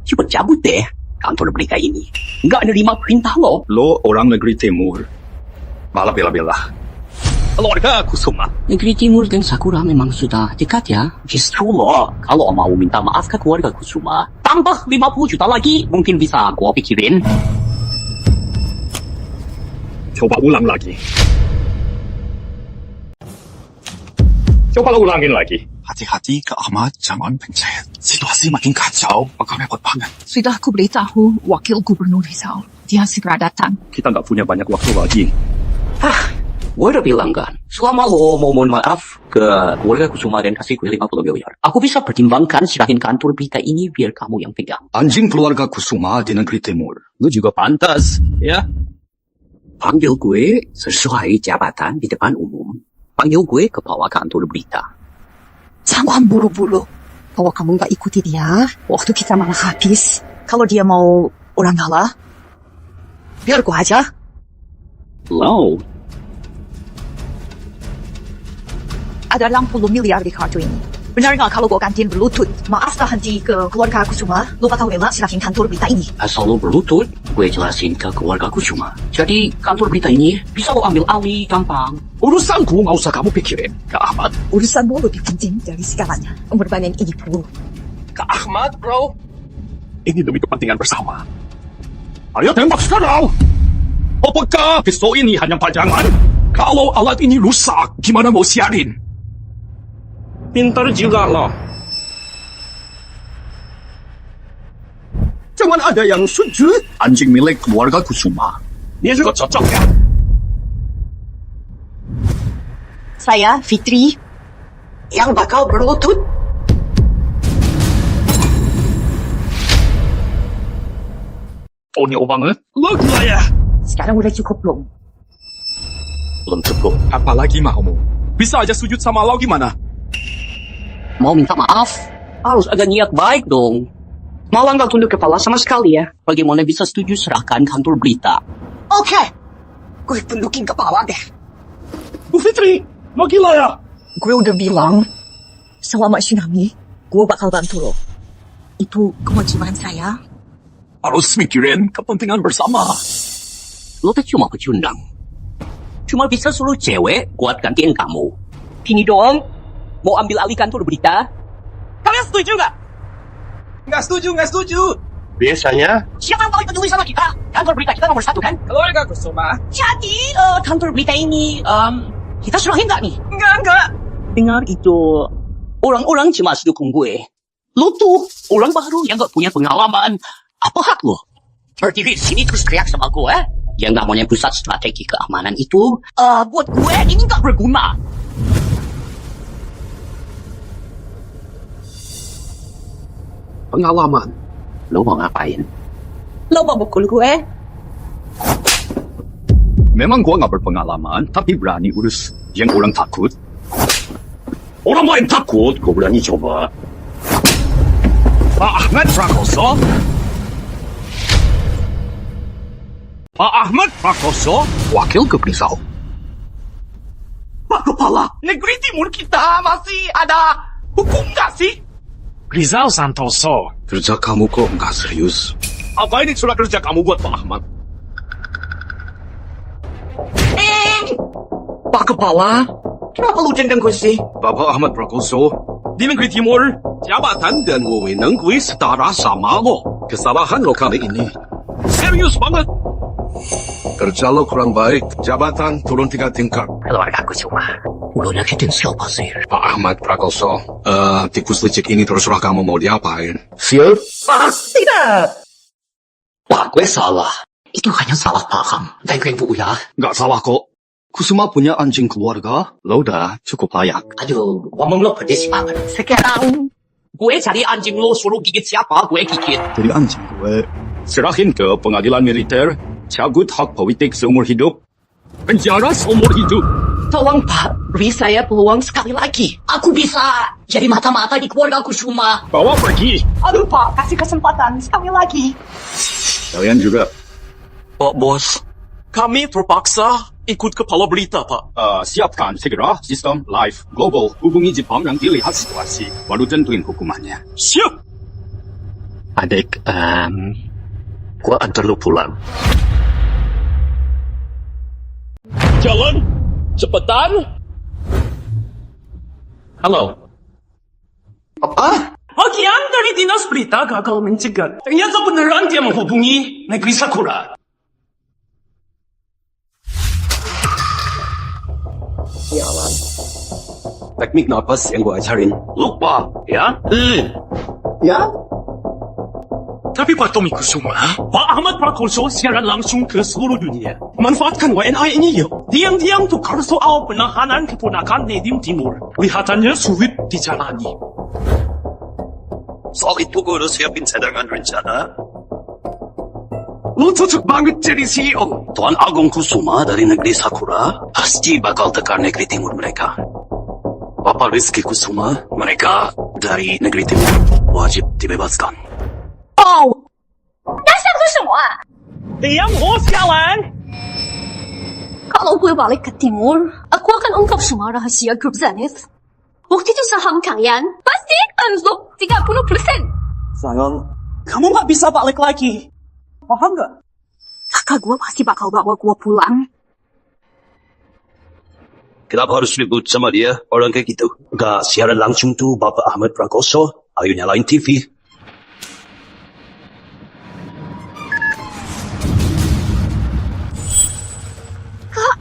Cepat cabut deh kantor berita ini. Nggak nerima perintah lo. Lo orang negeri timur. Malah bela-bela. Keluarga Kusuma. Negeri Timur dan Sakura memang sudah dekat ya. Justru lo, kalau mau minta maaf ke keluarga Kusuma, tambah 50 juta lagi, mungkin bisa gua pikirin. Coba ulang lagi. Coba lo ulangin lagi. Hati-hati ke Ahmad, jangan pencet. Situasi makin kacau, maka repot banget. Sudah aku beritahu Wakil Gubernur Rizal. Dia segera datang. Kita nggak punya banyak waktu lagi. Gue udah bilang kan, selama lo mau mohon maaf ke keluarga Kusuma dan kasih gue 50 miliar, aku bisa pertimbangkan serahin kantor berita ini biar kamu yang pegang. Anjing keluarga Kusuma di negeri timur. Lu juga pantas, ya? Panggil gue sesuai jabatan di depan umum. Panggil gue kepala kantor berita. Jangan buru-buru. Kalau kamu nggak ikuti dia, waktu kita malah habis. Kalau dia mau orang ngalah, biar gue aja. Lo, Ada 60 miliar di kartu ini. Benar nggak kalau gue gantiin berlutut? Maaf tak henti ke keluarga Kusuma. Lupa tahu rela serahin kantor berita ini. asal lo berlutut, gue jelasin ke keluarga Kusuma. Jadi kantor berita ini bisa lo ambil alih gampang. Urusanku nggak usah kamu pikirin, Kak Ahmad. Urusanmu lebih penting dari segalanya. Pengorbanan ini perlu. Kak Ahmad, bro. Ini demi kepentingan bersama. Ayo tembak sekarang! Apakah pistol ini hanya pajangan? Kalau alat ini rusak, gimana mau siarin? Pintar juga lo. Jangan ada yang setuju. Anjing milik keluarga Kusuma. Dia juga cocok ya? Saya, Fitri, yang bakal berlutut. Oh, ini banget. Lo gila ya? Sekarang udah cukup belum? Belum cukup. Apalagi maumu? Bisa aja sujud sama lo gimana? Mau minta maaf, harus ada niat baik dong. Malah nggak tunduk kepala sama sekali ya. Bagaimana bisa setuju serahkan kantor berita? Oke. Gue tundukin kepala deh. Bu Fitri, lo gila ya? Gue udah bilang, selama tsunami, gue bakal bantu lo. Itu kewajiban saya. Harus mikirin kepentingan bersama. Lo tuh cuma pecundang. Cuma bisa suruh cewek kuat gantiin kamu. Gini dong, mau ambil alih kantor berita? Kalian setuju nggak? Nggak setuju. Biasanya siapa yang paling peduli sama kita? Kantor berita kita nomor 1 kan? Keluarga Kusuma. Jadi kantor berita ini kita serahin nggak nih? Enggak. Dengar itu, orang-orang cuma dukung gue. Lo tuh orang baru yang nggak punya pengalaman. Apa hak lo? Berdiri di sini terus teriak sama gue? Yang namanya pusat strategi keamanan itu, buat gue ini nggak berguna. Pengalaman. Lo mau ngapain? Lo mau mukul gue? Memang gua nggak berpengalaman, tapi berani urus yang orang takut. Orang lain takut, gua berani coba. Pak Ahmad Prakoso. Pak Ahmad Prakoso, wakil Rizal. Pak Kepala, negeri timur kita masih ada hukum nggak sih? Rizal Santoso. Kerja kamu kok nggak serius? Apa ini surat kerja kamu buat Pak Ahmad? Pak Kepala, kenapa lu dendam gue sih? Bapak Ahmad Prakoso, di negeri timur, jabatan dan wewenang gue setara sama lo. Kesalahan lo kali ini serius banget. Kerja lo kurang baik, jabatan turun 3 tingkat. Keluarga Kusuma, lo nyakitin siapa sih? Pak Ahmad Prakoso, tikus licik ini terserah kamu mau diapain. Siap? Pak, tidak. Wah, gue salah. Itu hanya salah paham. Dan gue bu ya. Nggak salah kok. Kusuma punya anjing keluarga, lo udah cukup layak. Aduh, ngomong lo pedes banget. Sekarang, gue cari anjing lo suruh gigit siapa, gue gigit. Jadi anjing gue serahin ke pengadilan militer, cabut hak politik seumur hidup, penjara seumur hidup. Tolong Pak, beri saya peluang sekali lagi. Aku bisa jadi mata-mata di keluarga Kusuma. Bawa pergi. Aduh Pak, kasih kesempatan sekali lagi. Kalian juga. Pak Bos, kami terpaksa ikut kepala berita, Pak. Siapkan segera sistem live global. Hubungi Jepang yang dilihat situasi, baru tentuin hukumannya. Siap! Adik, gua antar lu pulang. Jalan! Cepetan! Halo. Apa? Bagian dari dinas berita gagal mencegat. Ternyata beneran dia menghubungi negeri Sakura. Jalan. Teknik napas yang gua ajarin. Lupa, ya? Ya? Tapi Pak Tommy Kusuma, Pak Ahmad Prakoso siaran langsung ke seluruh dunia. Manfaatkan WNI ini yuk. Diam-diam tukar soal penahanan keponakan Nedim Timur. Kelihatannya sulit dijalani. Soal itu gua udah siapin cadangan rencana. Lu cocok banget jadi CEO. Tuan Agung Kusuma dari negeri Sakura pasti bakal tekan negeri timur mereka. Bapak Rizky Kusuma, mereka dari negeri timur wajib dibebaskan. Oh! Dasar lu semua! Diam lu sialan! Kalau gue balik ke timur, aku akan ungkap semua rahasia grup Zenith. Waktu itu saham kalian pasti unlock 30%. Sayang, kamu gak bisa balik lagi. Paham gak? Kakak gue pasti bakal bawa gue pulang. Kenapa harus ribut sama dia? Orang kayak gitu. Gak siaran langsung tuh Bapak Ahmad Prakoso. Ayo nyalain TV. Kak,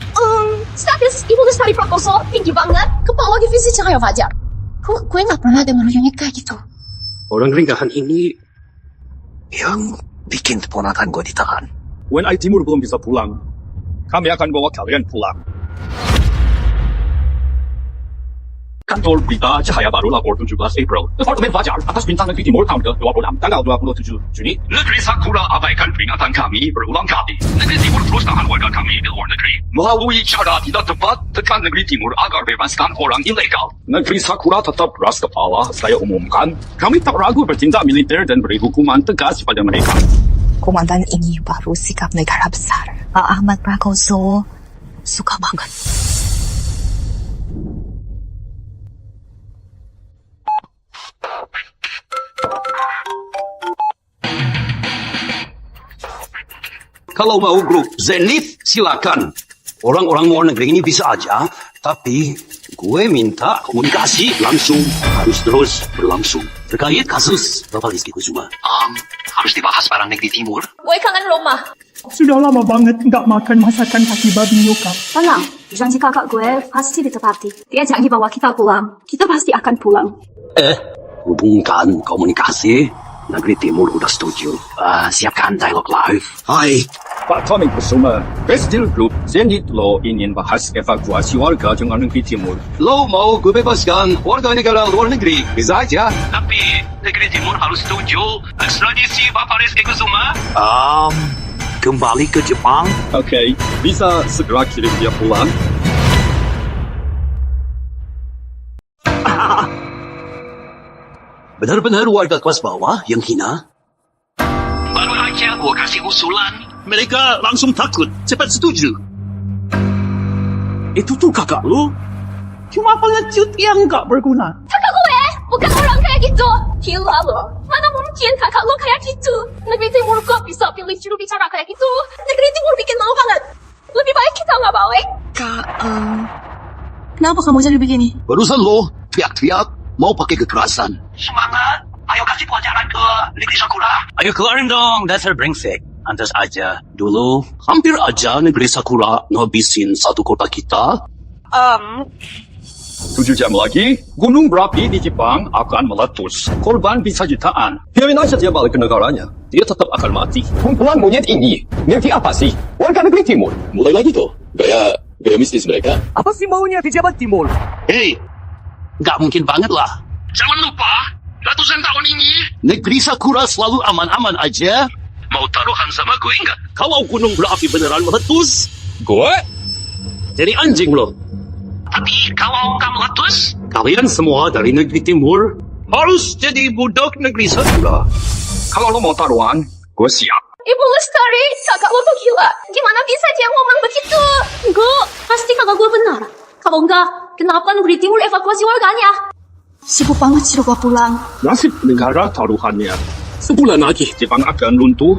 status Ibu Lestari Prakoso tinggi banget. Kepala divisi cahaya fajar. Gue gak pernah dengar unit kayak gitu. Orang ringgahan ini yang bikin keponakan gue ditahan. WNI Timur belum bisa pulang. Kami akan bawa kalian pulang. Kantor Berita Cahaya Baru lapor 17 April. Departemen Fajar atas bintang negeri Timur tahun ke-26 tanggal 27 Juni. Negeri Sakura abaikan peringatan kami berulang kali. Negeri Timur terus tahan warga kami di luar negeri. Melalui cara tidak tepat, tekan negeri Timur agar bebaskan orang ilegal. Negeri Sakura tetap keras kepala. Saya umumkan, kami tak ragu bertindak militer dan beri hukuman tegas pada mereka. Komandan ini baru sikap negara besar. Pak Ahmad Prakoso suka banget. Kalau mau grup Zenith, silakan. Orang-orang luar negeri ini bisa aja, tapi gue minta komunikasi langsung harus terus berlangsung. Terkait kasus Bapak Rizky Kusuma, harus dibahas barang negeri timur. Gue kangen rumah. Sudah lama banget nggak makan masakan kaki babi nyokap. Tenang, janji kakak gue pasti ditepati. Dia janji bawa kita pulang. Kita pasti akan pulang. Hubungkan komunikasi. Negeri Timur udah setuju. Siapkan dialog live. Hai. Pak Tommy Kusuma, Presiden Grup Zenith Lo ingin bahas evakuasi warga dengan negeri Timur. Lo mau gue bebaskan warga negara luar negeri? Bisa aja. Tapi negeri Timur harus setuju ekstradisi Bapak Rizky Kusuma. Kembali ke Jepang. Oke, bisa segera kirim dia pulang? Benar-benar warga kelas bawah yang hina? Baru aja gua kasih usulan. Mereka langsung takut. Cepat setuju. Itu tuh kakak lu. Cuma pengecut yang nggak berguna. Kakak gue bukan orang kayak gitu. Gila lo. Mana mungkin kakak lo kayak gitu. Negeri Timur kok bisa pilih juru bicara kayak gitu. Negeri Timur bikin malu banget. Lebih baik kita nggak balik. Kak, kenapa kamu jadi begini? Barusan lo teriak-teriak mau pakai kekerasan. Semangat. Ayo kasih pelajaran ke negeri Sakura. Ayo keluarin dong dasar brengsek. Antas aja. Dulu hampir aja negeri Sakura ngabisin satu kota kita. 7 jam lagi, gunung berapi di Jepang akan meletus. Korban bisa jutaan. Biarin aja dia balik ke negaranya. Dia tetap akan mati. Kumpulan monyet ini, ngerti apa sih? Warga negeri Timur. Mulai lagi tuh. Gaya mistis mereka. Apa sih maunya di Jabat Timur? Hei, nggak mungkin banget lah. Jangan lupa, ratusan tahun ini, negeri Sakura selalu aman-aman aja. Mau taruhan sama gue nggak? Kalau gunung berapi beneran meletus, gue jadi anjing loh. Tapi kalau nggak meletus, kalian semua dari negeri timur harus jadi budak negeri Sakura. Kalau lo mau taruhan, gue siap. Ibu Lestari, kakak lo tuh gila. Gimana bisa dia ngomong begitu? Enggak, pasti kakak gue benar. Kalau enggak, kenapa negeri timur evakuasi warganya? Sibuk banget suruh gua pulang. Nasib negara taruhannya. Sebulan lagi Jepang akan runtuh.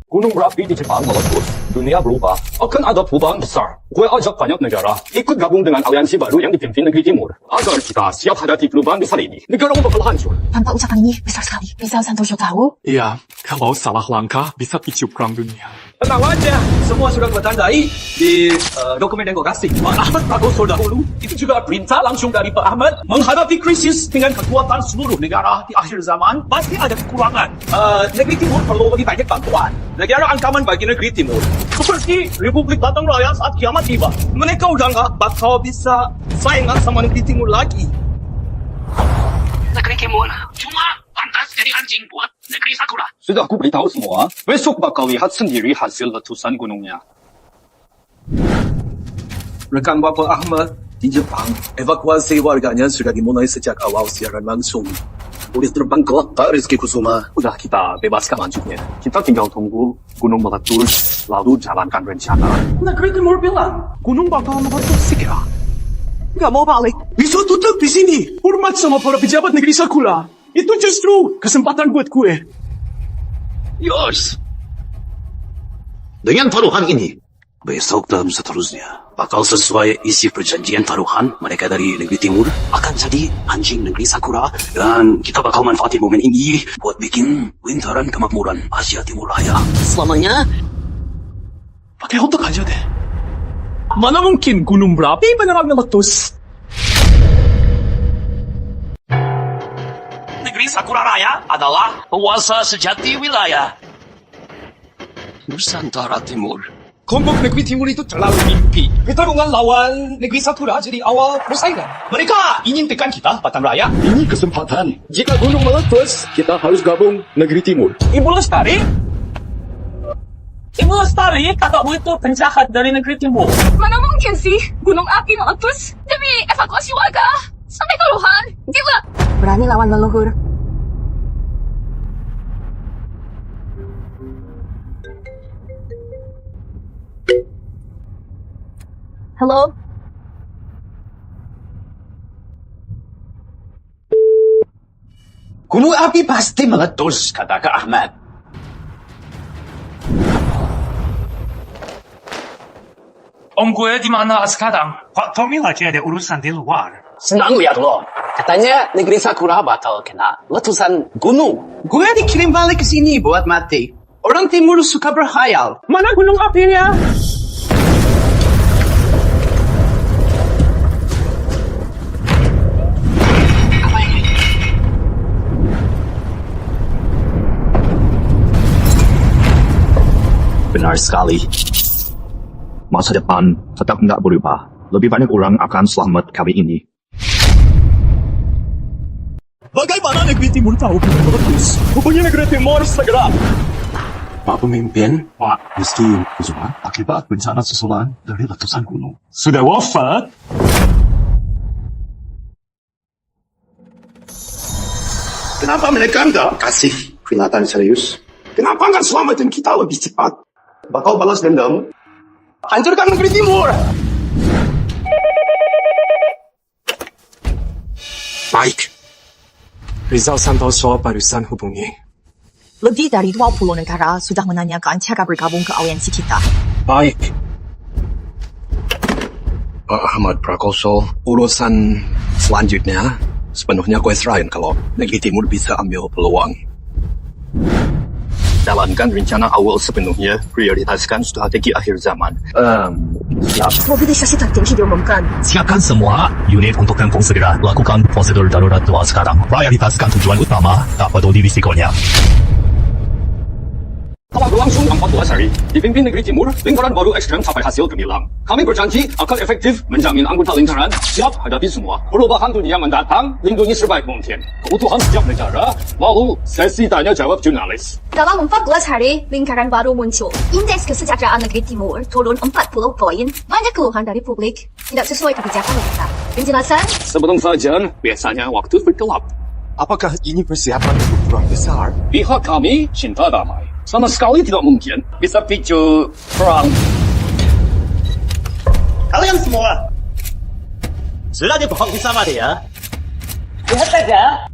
Gunung berapi di Jepang meletus, dunia berubah. Akan ada perubahan besar. Gue ajak banyak negara ikut gabung dengan aliansi baru yang dipimpin negeri timur. Agar kita siap hadapi perubahan besar ini. Negara bakal hancur. Tanpa ucapan ini besar sekali. Bisa Santoso tahu? Iya, kalau salah langkah bisa picu perang dunia. Tenang aja, semua sudah bertandai di dokumen yang gue kasih. Pak Ahmad Prakoso dahulu, itu juga perintah langsung dari Pak Ahmad menghadapi krisis dengan kekuatan seluruh negara di akhir zaman. Pasti ada kekurangan. Negeri Timur perlu lebih banyak bantuan. Negara ancaman bagi negeri Timur, seperti Republik Batang Raya saat kiamat tiba. Mereka udah nggak bakal bisa saingan sama negeri Timur lagi. Negeri Timur cuma pantas jadi anjing buat negeri Sakura. Sudah aku beritahu semua, besok bakal lihat sendiri hasil letusan gunungnya. Rekan Bapak Ahmad di Jepang, evakuasi warganya sudah dimulai sejak awal siaran langsung. Boleh terbang ke Pak Rizky Kusuma. Udah kita bebaskan lanjutnya. Kita tinggal tunggu gunung meletus, lalu jalankan rencana. Negeri Timur bilang, gunung bakal meletus segera. Nggak mau balik. Bisa tutup di sini. Hormat sama para pejabat negeri Sakura. Itu justru kesempatan buat gue. Yos. Dengan taruhan ini, besok dan seterusnya bakal sesuai isi perjanjian taruhan. Mereka dari negeri timur akan jadi anjing negeri Sakura. Dan kita bakal manfaatin momen ini buat bikin lingkaran kemakmuran Asia Timur Raya. Selamanya, Pakai otak aja deh. Mana mungkin gunung berapi beneran meletus? negeri Sakura Raya adalah penguasa sejati wilayah Nusantara Timur. Kelompok negeri timur itu terlalu mimpi. Pertarungan lawan negeri Sakura jadi awal persaingan. Mereka ingin tekan kita, Batang Raya. Ini kesempatan. Jika gunung meletus, kita harus gabung negeri timur. Ibu Lestari? Ibu Lestari, kakakmu itu penjahat dari negeri timur. Mana mungkin sih gunung api meletus demi evakuasi warga. Sampai taruhan. Gila. Berani lawan leluhur. Halo? Gunung api pasti meletus, kata Kak Ahmad. Om gue di mana sekarang? Pak Tommy lagi ada urusan di luar. Senang lihat lo. Katanya negeri Sakura bakal kena letusan gunung. Gue dikirim balik ke sini buat mati. Orang timur suka berkhayal. Mana gunung apinya? Benar sekali. Masa depan tetap tidak berubah. Lebih banyak orang akan selamat kali ini. Bagaimana negeri timur tahu gunung meletus? Hubungi negeri timur segera. Pak Pemimpin, Pak Rizky Kusuma, akibat bencana susulan dari letusan gunung. Sudah wafat? Kenapa mereka tidak kasih peringatan serius? Kenapa nggak selamatin kita lebih cepat? Bakal balas dendam. Hancurkan negeri timur. Baik. Rizal Santoso barusan hubungi. Lebih dari 20 negara sudah menanyakan cara bergabung ke aliansi kita. Baik. Pak Ahmad Prakoso, urusan selanjutnya sepenuhnya gue serahin kalau negeri timur bisa ambil peluang. Jalankan rencana awal sepenuhnya, prioritaskan strategi akhir zaman. Siap. Mobilisasi tertinggi diumumkan. Siapkan semua unit untuk kampung segera lakukan prosedur darurat doa sekarang. Prioritaskan tujuan utama, tak peduli risikonya. Telah berlangsung 14 hari. Dipimpin negeri timur, lingkaran baru ekstrem sampai hasil gemilang. Kami berjanji akan efektif menjamin anggota lingkaran siap hadapi semua perubahan dunia mendatang, lindungi sebaik mungkin kebutuhan setiap negara, lalu sesi tanya jawab jurnalis. Dalam 14 hari, lingkaran baru muncul. Indeks kesejahteraan negeri timur turun 40 poin. Banyak keluhan dari publik. Tidak sesuai kebijakan kita. Penjelasan? Sebelum fajar, biasanya waktu bergelap. Apakah ini persiapan untuk perang besar? Pihak kami cinta damai. Sama sekali tidak mungkin bisa picu perang. Kalian semua sudah dibohong sama dia. Lihat saja.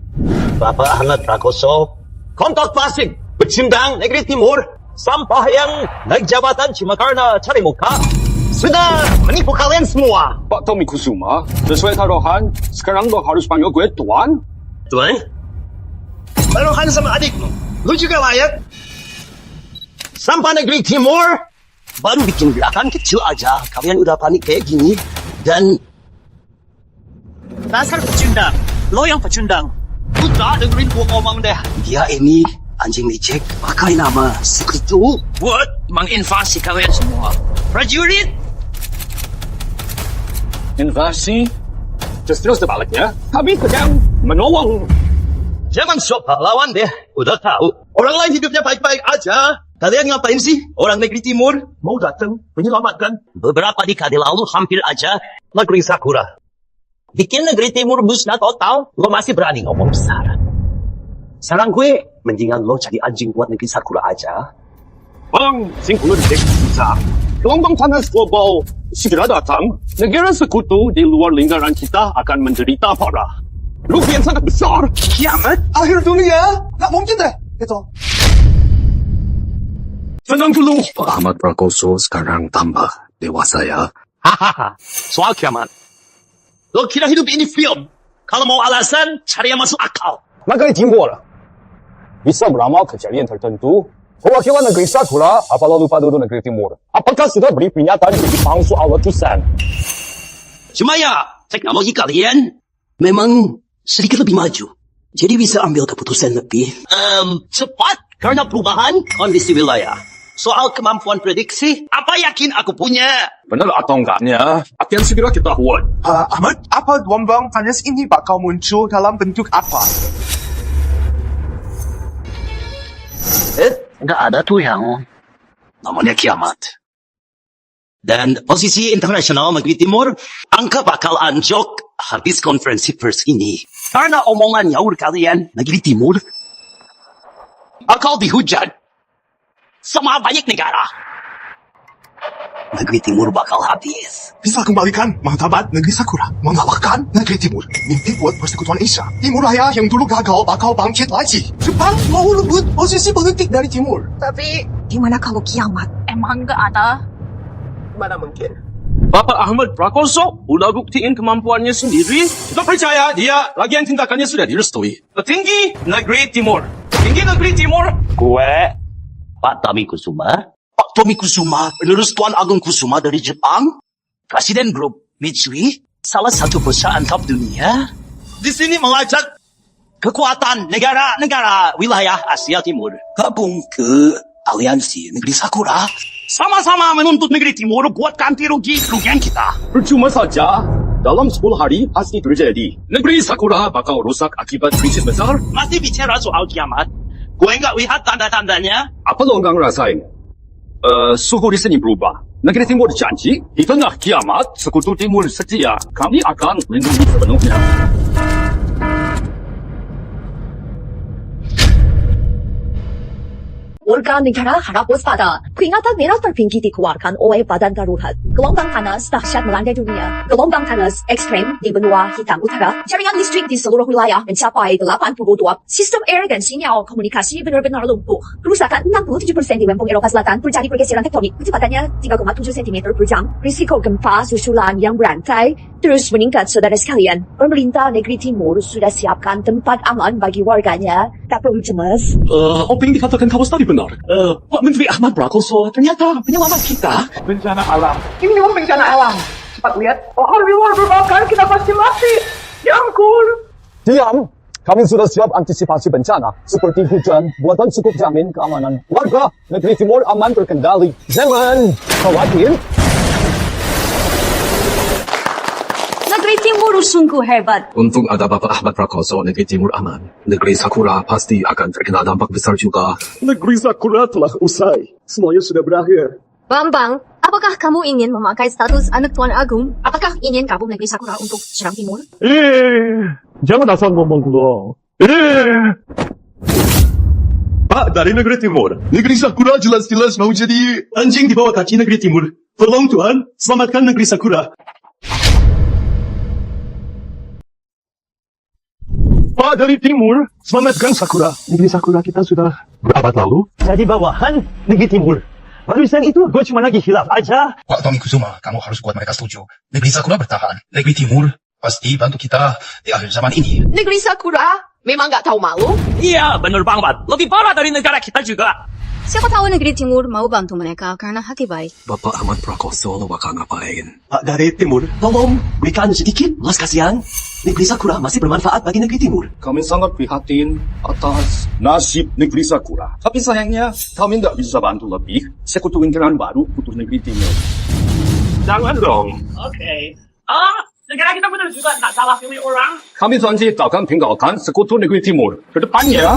Bapak Ahmad Prakoso, kontak pasing, pecundang Negeri Timur, sampah yang naik jabatan cuma karena cari muka, sudah menipu kalian semua. Pak Tommy Kusuma, sesuai taruhan, sekarang lo harus panggil gue Tuan. Tuan, taruhan sama adikmu, lu juga layak. Sampah Negeri Timur, baru bikin gerakan kecil aja, kalian udah panik kayak gini, dan dasar pecundang, lo yang pecundang. Udah dengerin gue ngomong deh. Dia ini anjing licik, pakai nama Sekutu Buat menginvasi kalian semua. Prajurit, Invasi, justru sebaliknya, kami sedang menolong. Jangan sok pahlawan deh, udah tahu. Orang lain hidupnya baik-baik aja. Kalian ngapain sih? Orang Negeri Timur mau datang menyelamatkan. Beberapa dekade lalu hampir aja Negeri Sakura. Bikin Negeri Timur musnah total, lo masih berani ngomong besar. Sekarang gue, mendingan lo jadi anjing buat Negeri Sakura aja. Bang, singkulun dek bisa. Gelombang panas global segera datang. Negara sekutu di luar lingkaran kita akan menderita parah. Rugi yang sangat besar. Kiamat? Akhir dunia? Nggak mungkin deh. Itu. Tenang dulu. Pak Ahmad Prakoso sekarang tambah dewasa ya. Hahaha, soal kiamat. Lo kira hidup ini film? Kalau mau alasan, cari yang masuk akal. Negeri Timur bisa beramal kejadian tertentu. Perwakilan Negeri Sakura, apalah lupa dulu Negeri Timur. Apakah sudah beri pernyataan ke Jepang soal letusan? Cuma ya, teknologi kalian memang sedikit lebih maju. Jadi bisa ambil keputusan lebih cepat karena perubahan kondisi wilayah. Soal kemampuan prediksi, apa yakin aku punya? Benar atau enggaknya, akan segera ketahuan. Ahmad, apa gelombang panas ini bakal muncul dalam bentuk apa? Nggak ada tuh yang namanya kiamat. Dan posisi internasional Negeri Timur, angka bakal anjlok habis konferensi pers ini. Karena omongan nyaur kalian, Negeri Timur bakal dihujat sama banyak negara. Negeri Timur bakal habis. Bisa kembalikan martabat Negeri Sakura, mengalahkan Negeri Timur. Mimpi buat Persekutuan Asia. Timur Raya yang dulu gagal bakal bangkit lagi. Jepang mau rebut posisi politik dari Timur. Tapi gimana kalau kiamat? Emang nggak ada. Mana mungkin? Bapak Ahmad Prakoso udah buktiin kemampuannya sendiri. Kita percaya dia lagi yang tindakannya sudah direstui. Petinggi Negeri Timur. Petinggi Negeri Timur. Gue, Pak Tommy Kusuma. Pak Tommy Kusuma, penerus Tuan Agung Kusuma dari Jepang. Presiden grup Mitsui, salah satu perusahaan top dunia. Di sini mengajak kekuatan negara-negara wilayah Asia Timur gabung ke aliansi Negeri Sakura. Sama-sama menuntut Negeri Timur buat ganti rugian kita. Percuma saja. Dalam 10 hari pasti terjadi. Negeri Sakura bakal rusak akibat krisis besar. Masih bicara soal kiamat. Gue nggak lihat tanda-tandanya. Apa lo nggak ngerasain? Suhu di sini berubah. Negeri Timur janji, di tengah kiamat, Sekutu Timur setia. Kami akan melindungi sepenuhnya. Warga negara harap waspada. Peringatan merah tertinggi dikeluarkan oleh Badan Darurat. Gelombang panas dahsyat melanda dunia. Gelombang panas ekstrem di benua hitam utara. Jaringan listrik di seluruh wilayah mencapai 82. Sistem air dan sinyal komunikasi benar-benar lumpuh. Kerusakan 67% di Lampung Eropa Selatan terjadi pergeseran tektonik. Kecepatannya 3,7 cm per jam. Risiko gempa susulan yang berantai terus meningkat, saudara sekalian. Pemerintah Negeri Timur sudah siapkan tempat aman bagi warganya. Tak perlu cemas. Apa yang dikatakan kawas tadi benar? Pak Menteri Ahmad Prakoso ternyata penyelamat kita. Bencana alam. Ini memang bencana alam. Cepat lihat. Oh, di luar berbakar, kita pasti mati. Ya ampun. Diam! Kami sudah siap antisipasi bencana, seperti hujan, buatan cukup jamin keamanan warga Negeri Timur aman terkendali. Jangan khawatir. Negeri Timur sungguh hebat. Untung ada Bapak Ahmad Prakoso, Negeri Timur aman. Negeri Sakura pasti akan terkena dampak besar juga. Negeri Sakura telah usai. Semuanya sudah berakhir. Bambang, apakah kamu ingin memakai status anak Tuan Agung? Apakah ingin gabung Negeri Sakura untuk serang Timur? Jangan asal ngomong lo. Pak, dari negeri timur. Negeri Sakura jelas-jelas mau jadi anjing di bawah kaki negeri timur. Tolong Tuhan, selamatkan negeri Sakura. Pak, dari timur, selamatkan Sakura. Negeri Sakura kita sudah berabad lalu. Jadi bawahan negeri timur. Barusan itu gue cuma lagi hilaf aja. Pak Tommy Kusuma, kamu harus buat mereka setuju. Negeri Sakura bertahan. Negeri Timur pasti bantu kita di akhir zaman ini. Negeri Sakura memang gak tahu malu. Iya, bener banget. Lebih parah dari negara kita juga. Siapa tahu negeri timur mau bantu mereka karena hati baik. Bapak Ahmad Prakoso lo bakal ngapain? Pak, dari timur, tolong berikan sedikit belas kasihan. Negeri Sakura masih bermanfaat bagi negeri timur. Kami sangat prihatin atas nasib negeri Sakura. Tapi sayangnya, kami tidak bisa bantu lebih. Sekutu lingkaran baru untuk negeri timur. Jangan dong. Oke. Negara kita benar juga tak salah pilih orang. Kami janji akan tinggalkan sekutu negeri timur. Kedepannya,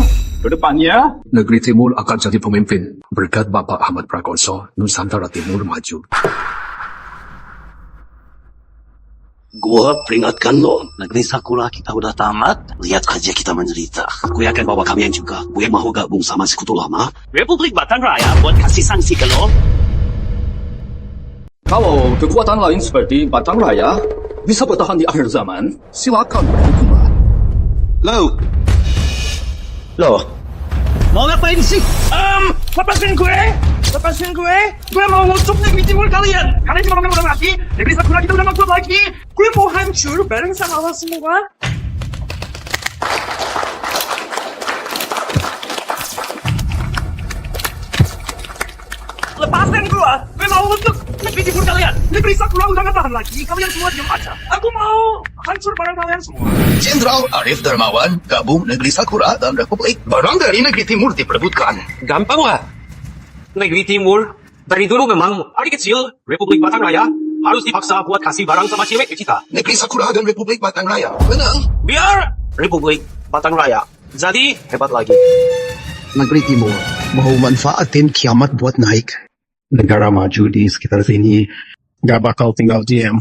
Negeri Timur akan jadi pemimpin. Berkat Bapak Ahmad Prakoso, Nusantara Timur maju. Gua peringatkan lo, negeri Sakura kita udah tamat. Lihat aja kita menderita. Gue akan bawa kalian juga. Gue mau gabung sama sekutu lama. Republik Batang Raya buat kasih sanksi ke lo. kalau kekuatan lain seperti Batang Raya bisa bertahan di akhir zaman, silakan berhukuman. Lo, mau ngapain sih? Lepasin gue! Gue mau ngucuk negeri timur kalian! Kalian cuma udah mati, negeri Sakura kita udah gak kuat lagi! Gue mau hancur bareng sama lo semua! Lepasin gue! Gue mau ngucuk negeri timur kalian! Negeri Sakura udah gak tahan lagi, kalian semua diam aja! Aku mau hancur bareng kalian semua! Jenderal Arif Darmawan gabung Negeri Sakura dan Republik. Barang dari Negeri Timur diperebutkan. Gampang lah. Negeri Timur dari dulu memang hari kecil Republik Batang Raya harus dipaksa buat kasih barang sama cewek ke kita. Negeri Sakura dan Republik Batang Raya menang. Biar Republik Batang Raya jadi hebat lagi. Negeri Timur mau manfaatin kiamat buat naik. Negara maju di sekitar sini gak bakal tinggal diam.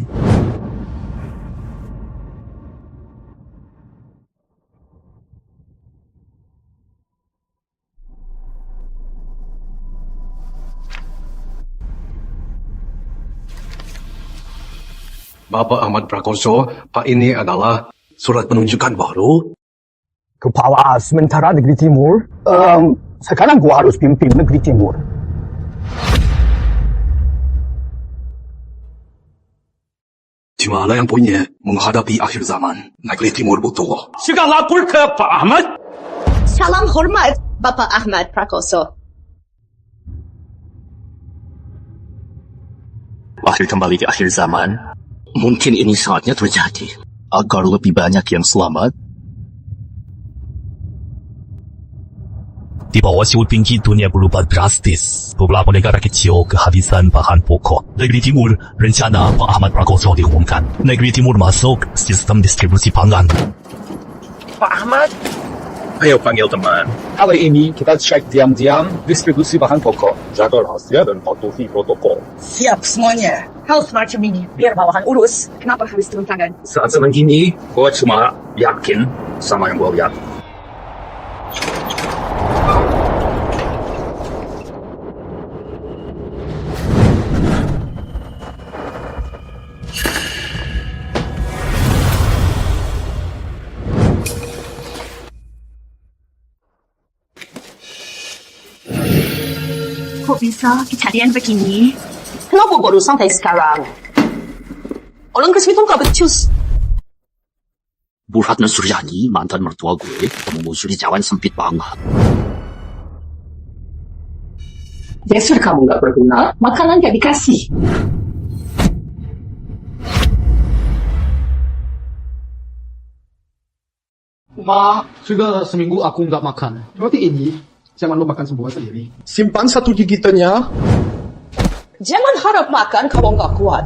Bapak Ahmad Prakoso, Pak ini adalah surat penunjukan baru. Kepala sementara negeri timur, sekarang gua harus pimpin negeri timur. Gimana yang punya menghadapi akhir zaman? Negeri Timur butuh. Sudah lapor ke Pak Ahmad? Salam hormat, Bapak Ahmad Prakoso. Akhir kembali di akhir zaman. Mungkin ini saatnya terjadi. Agar lebih banyak yang selamat. Di bawah siul tinggi dunia berubah drastis. Beberapa negara kecil kehabisan bahan pokok. Negeri Timur, rencana Pak Ahmad Prakoso diumumkan. Negeri Timur masuk sistem distribusi pangan. Pak Ahmad, Ayo panggil teman. Kali ini kita cek diam-diam distribusi bahan pokok. Jaga rahasia dan patuhi protokol. Siap semuanya. Hal semacam ini biar bawahan urus. Kenapa harus turun tangan? Saat zaman ini, gue cuma yakin sama yang gue lihat. Kok bisa kejadian begini? Kenapa baru sampai sekarang? Orang kesini gak becus. Bu Ratna Suryani, mantan mertua gue, memusuli jalan sempit banget. Dasar kamu gak berguna, makanan gak dikasih. Ma, sudah seminggu aku nggak makan. Roti ini, jangan lo makan semua sendiri. Simpan satu gigitannya. Jangan harap makan kalau nggak kuat.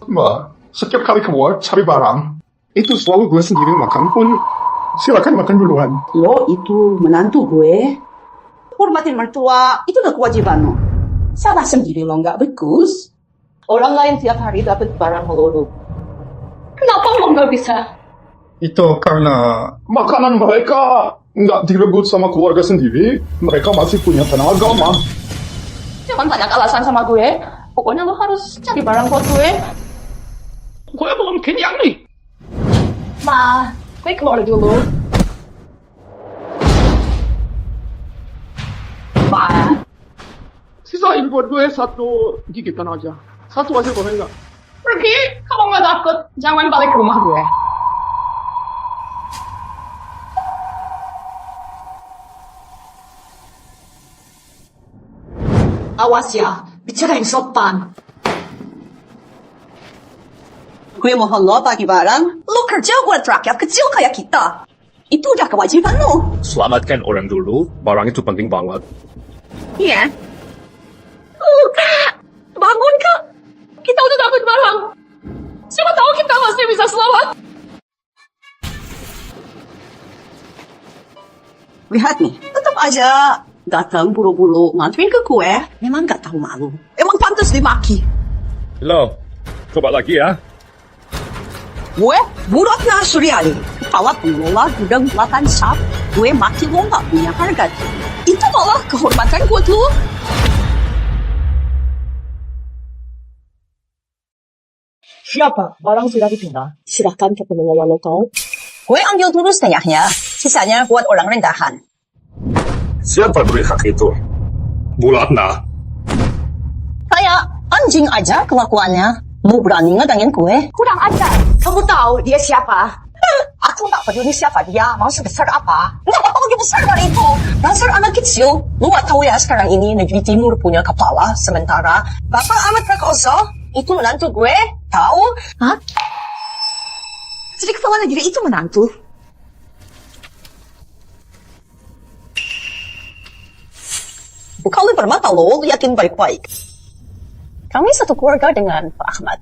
Ma, setiap kali keluar cari barang, itu selalu gue sendiri makan pun. Silakan makan duluan. Lo itu menantu gue. Hormatin mertua, itu udah kewajiban lo. Salah sendiri lo nggak becus. Orang lain tiap hari dapat barang lo. Kenapa lo nggak bisa? Itu karena Makanan mereka nggak direbut sama keluarga sendiri. Mereka masih punya tenaga, Ma. Jangan banyak alasan sama gue. Pokoknya lo harus cari barang buat gue. Gue belum kenyang nih. Ma, gue keluar dulu. Ma. Sisain buat gue 1 gigitan aja. 1 aja boleh nggak? Pergi, kalau nggak takut, jangan balik ke rumah gue. Awas ya, bicara yang sopan. Gue mohon lo bagi barang. Lo kerja buat rakyat kecil kayak kita. Itu udah kewajiban lo. Selamatkan orang dulu. Barang itu penting banget. Iya. Kak, bangun Kak. Kita udah dapat barang. Siapa tahu kita masih bisa selamat. Lihat nih, tetap aja datang buru-buru nganterin ke gue. Memang gak tahu malu. Emang pantas dimaki. Lo, coba lagi ya. Gue, Bu Ratna Suryani, kepala pengelola gudang belakang SAP. Gue maki lo gak punya harga. Itu malah kehormatan buat lo. Siapa? Barang sudah dipindah. Silahkan ke pengelola lokal. Gue ambil dulu setengahnya. Sisanya buat orang rendahan. Siapa beri hak itu? Bu Ratna. Kayak anjing aja kelakuannya. Mau berani ngedangin gue? Kurang ajar. Kamu tahu dia siapa? Aku gak peduli siapa dia, mau sebesar apa. Gak apa-apa lebih besar dari itu. Dasar anak kecil. Lu gak tahu ya sekarang ini negeri timur punya kepala. Sementara Bapak Ahmad Prakoso, itu menantu gue. Tahu? Hah? Jadi kepala negeri itu menantu? Bukan lu bermata lo, lu yakin baik-baik. Kami satu keluarga dengan Pak Ahmad.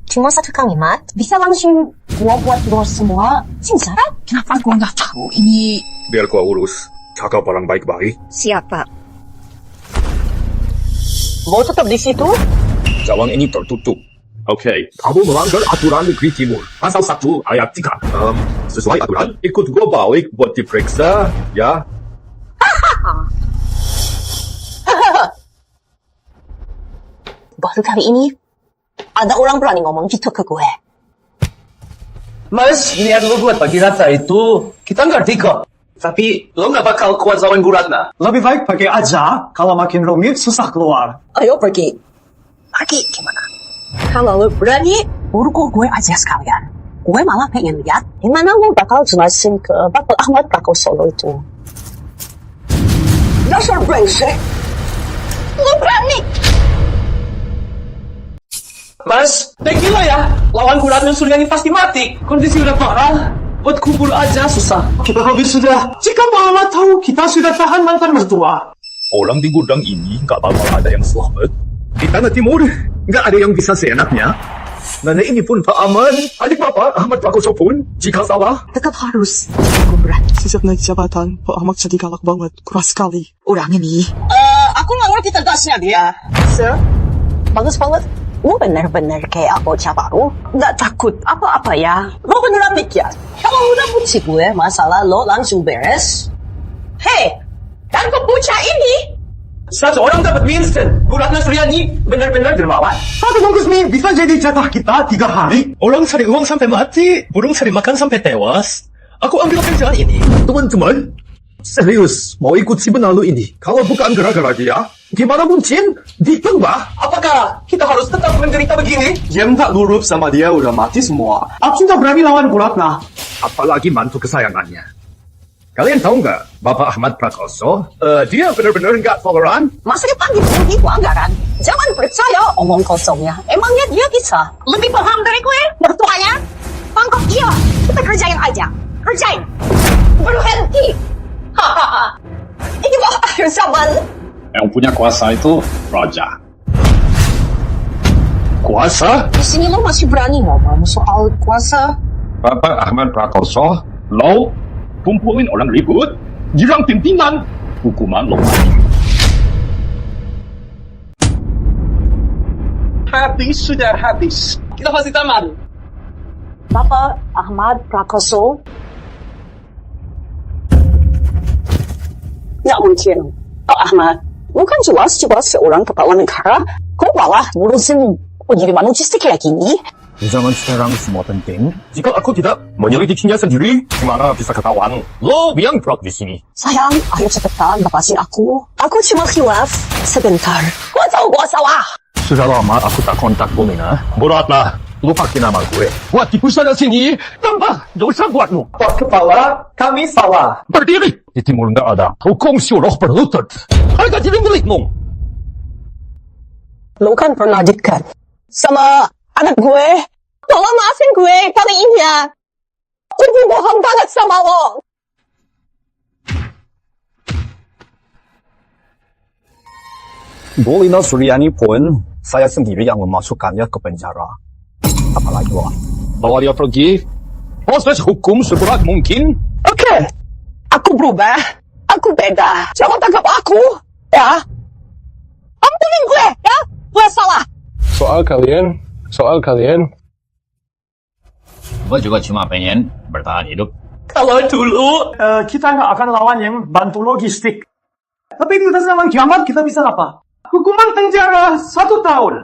Cuma satu kalimat, bisa langsung gua buat lo semua. Sengsara? Kenapa gua nggak tahu ini? Biar gua urus. Jaga barang baik-baik. Siapa? Mau tetap di situ? Cawan ini tertutup. Oke, kamu melanggar aturan negeri timur. Pasal 1 ayat 3. Sesuai aturan, ikut gua balik buat diperiksa, ya. Baru kali ini, ada orang berani ngomong gitu ke gue. Mas, lihat lo buat bagi rata itu, kita ngerti kok. Tapi lo nggak bakal kuat lawan Bu Ratna. Lebih baik pakai aja, kalau makin rumit susah keluar. Ayo pergi. Pergi gimana? Kalau lo berani, uruk gue aja sekalian. Gue malah pengen lihat gimana lo bakal jelasin ke Bapak Ahmad Prakoso itu. Dasar brengsek. Lo berani? Mas, tequila ya. Lawan Bu Ratna Suryani pasti mati. Kondisi udah parah. Buat kubur aja susah. Kita habis sudah. Jika Mama tahu kita sudah tahan mantan mertua. Orang di gudang ini nggak bakal ada yang selamat. Di Tanah Timur, nggak ada yang bisa seenaknya. Nenek ini pun Pak Ahmad, adik Bapak Ahmad Prakoso pun, jika salah. Tetap harus. Sejak naik jabatan, Pak Ahmad jadi galak banget. Keras sekali. Orang ini. Aku nggak ngerti tegasnya dia. Sir, bagus banget. Lu bener-bener kayak bocah baru. Nggak takut apa-apa ya. Lu beneran mikir. Kalau udah puji gue, masalah lo langsung beres. Hei, dan bocah ini. Satu orang dapat mie instan. Bu Ratna Suryani benar-benar dermawan. Satu bungkus mie bisa jadi jatah kita 3 hari. Orang cari uang sampai mati, burung cari makan sampai tewas. Aku ambil kerjaan ini. Teman-teman, serius mau ikut si benalu ini? Kalau bukan gara-gara dia, gimana mungkin ditembak? Apakah kita harus tetap menderita begini? Yang tak nurut sama dia udah mati semua. Aku tak berani lawan Bu Ratna. Apalagi mantu kesayangannya. Kalian tahu nggak, Bapak Ahmad Prakoso, dia benar-benar nggak toleran. Masa depan dipenuhi pelanggaran. Jangan percaya omong kosongnya. Emangnya dia bisa lebih paham dari gue? Mertuanya? Pangkok dia. Kita kerjain aja. Kerjain. Berhenti. Hahaha. Inilah akhir zaman. Yang punya kuasa itu raja. Kuasa? Di sini lo masih berani ngomong soal kuasa? Bapak Ahmad Prakoso, lo kumpulin orang ribut, jirang pimpinan, hukuman lo mati. Habis sudah habis. Kita pasti tamat. Bapak Ahmad Prakoso. Nggak mungkin. Pak Ahmad, bukan jelas-jelas seorang kepala negara. Kok malah ngurusin pengiriman logistik kayak gini? Di zaman sekarang semua penting. Jika aku tidak menyelidikinya sendiri, gimana bisa ketahuan? Lo yang fraud di sini. Sayang, ayo cepetan lepasin aku. Aku cuma khilaf sebentar. Gua tahu gua salah. Sudah lama aku tak kontak Bomina. Beratlah, lupakin nama gue. Buat tipu sana sini, tambah dosa buat lo. Pak Kepala, kami salah. Berdiri! Di timur nggak ada hukum syuruh berlutut. Harga diri milikmu. Lo kan pernah dekat sama anak gue. Tolong maafin gue kali ini ya. Gue bohong banget sama lo. Bolina Suryani pun, saya sendiri yang memasukkannya ke penjara. Apalagi lo. Bawa dia pergi. Proses hukum seberat mungkin. Oke. Aku berubah. Aku beda. Jangan tangkap aku. Ya. Ampunin gue. Ya. Gue salah. Soal kalian. Gue juga cuma pengen bertahan hidup. Kalau dulu, kita nggak akan lawan yang bantu logistik. Tapi di atas zaman kiamat kita bisa apa? Hukuman penjara 1 tahun.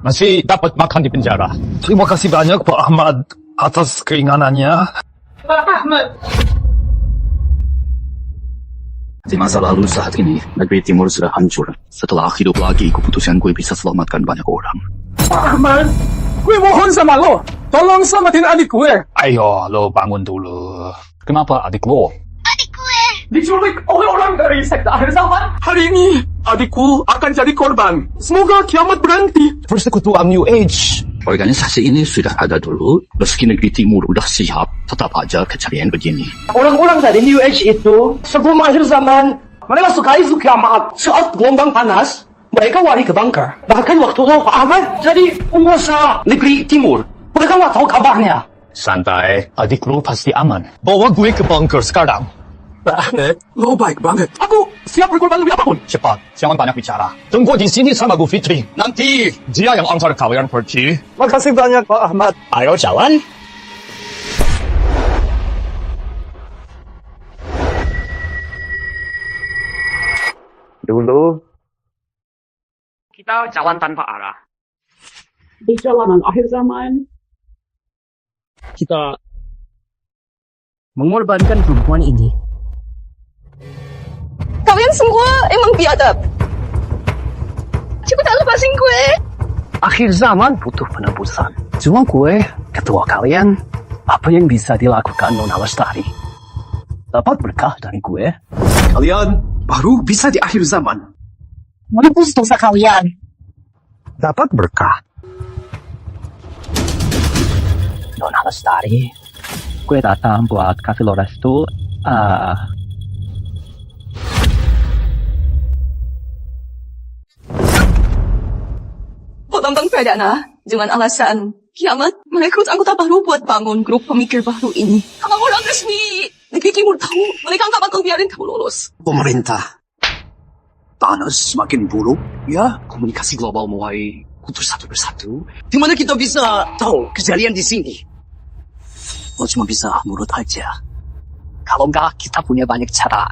Masih dapat makan di penjara. Terima kasih banyak Pak Ahmad atas keringanannya. Pak Ahmad. Di masa lalu saat ini, negeri timur sudah hancur. Setelah hidup lagi, keputusan gue bisa selamatkan banyak orang. Pak Ahmad, gue mohon sama lo. Tolong selamatin adik gue. Ayo, lo bangun dulu. Kenapa adik lo? Diculik oleh orang dari sekte akhir zaman. Hari ini, adikku akan jadi korban. Semoga kiamat berhenti. Persekutuan New Age. Organisasi ini sudah ada dulu. Meski negeri timur udah siap, tetap aja kejadian begini. Orang-orang dari New Age itu, sebelum akhir zaman, mereka suka isu kiamat. Saat gelombang panas, mereka lari ke bunker. Bahkan waktu lo Pak Ahmad jadi penguasa negeri timur, mereka nggak tahu kabarnya. Santai, adik lo pasti aman. Bawa gue ke bunker sekarang. Pak Ahmad, lo baik banget. Aku siap berkorban lebih apapun. Cepat, jangan banyak bicara. Tunggu di sini sama Bu Fitri. Nanti dia yang antar kalian pergi. Makasih banyak Pak Ahmad. Ayo jalan. Dulu, Kita jalan tanpa arah. Di jalanan akhir zaman, Kita mengorbankan perempuan ini. Kalian semua emang biadab. Cepetan lepasin gue. akhir zaman butuh penebusan. Cuma gue, ketua kalian, apa yang bisa dilakukan Nona Lestari? Dapat berkah dari gue. Kalian baru bisa di akhir zaman. Menebus dosa kalian. Dapat berkah. Nona Lestari, gue datang buat kasih lo restu. Potambang perdana dengan alasan kiamat merekrut anggota baru buat bangun grup pemikir baru ini. Kalau orang resmi negeri timur tahu, mereka nggak bakal biarin kamu lolos. Pemerintah panas semakin buruk, ya. Komunikasi global mulai putus satu persatu. Di mana kita bisa tahu kejadian di sini? Lo cuma bisa nurut aja. Kalau enggak, kita punya banyak cara.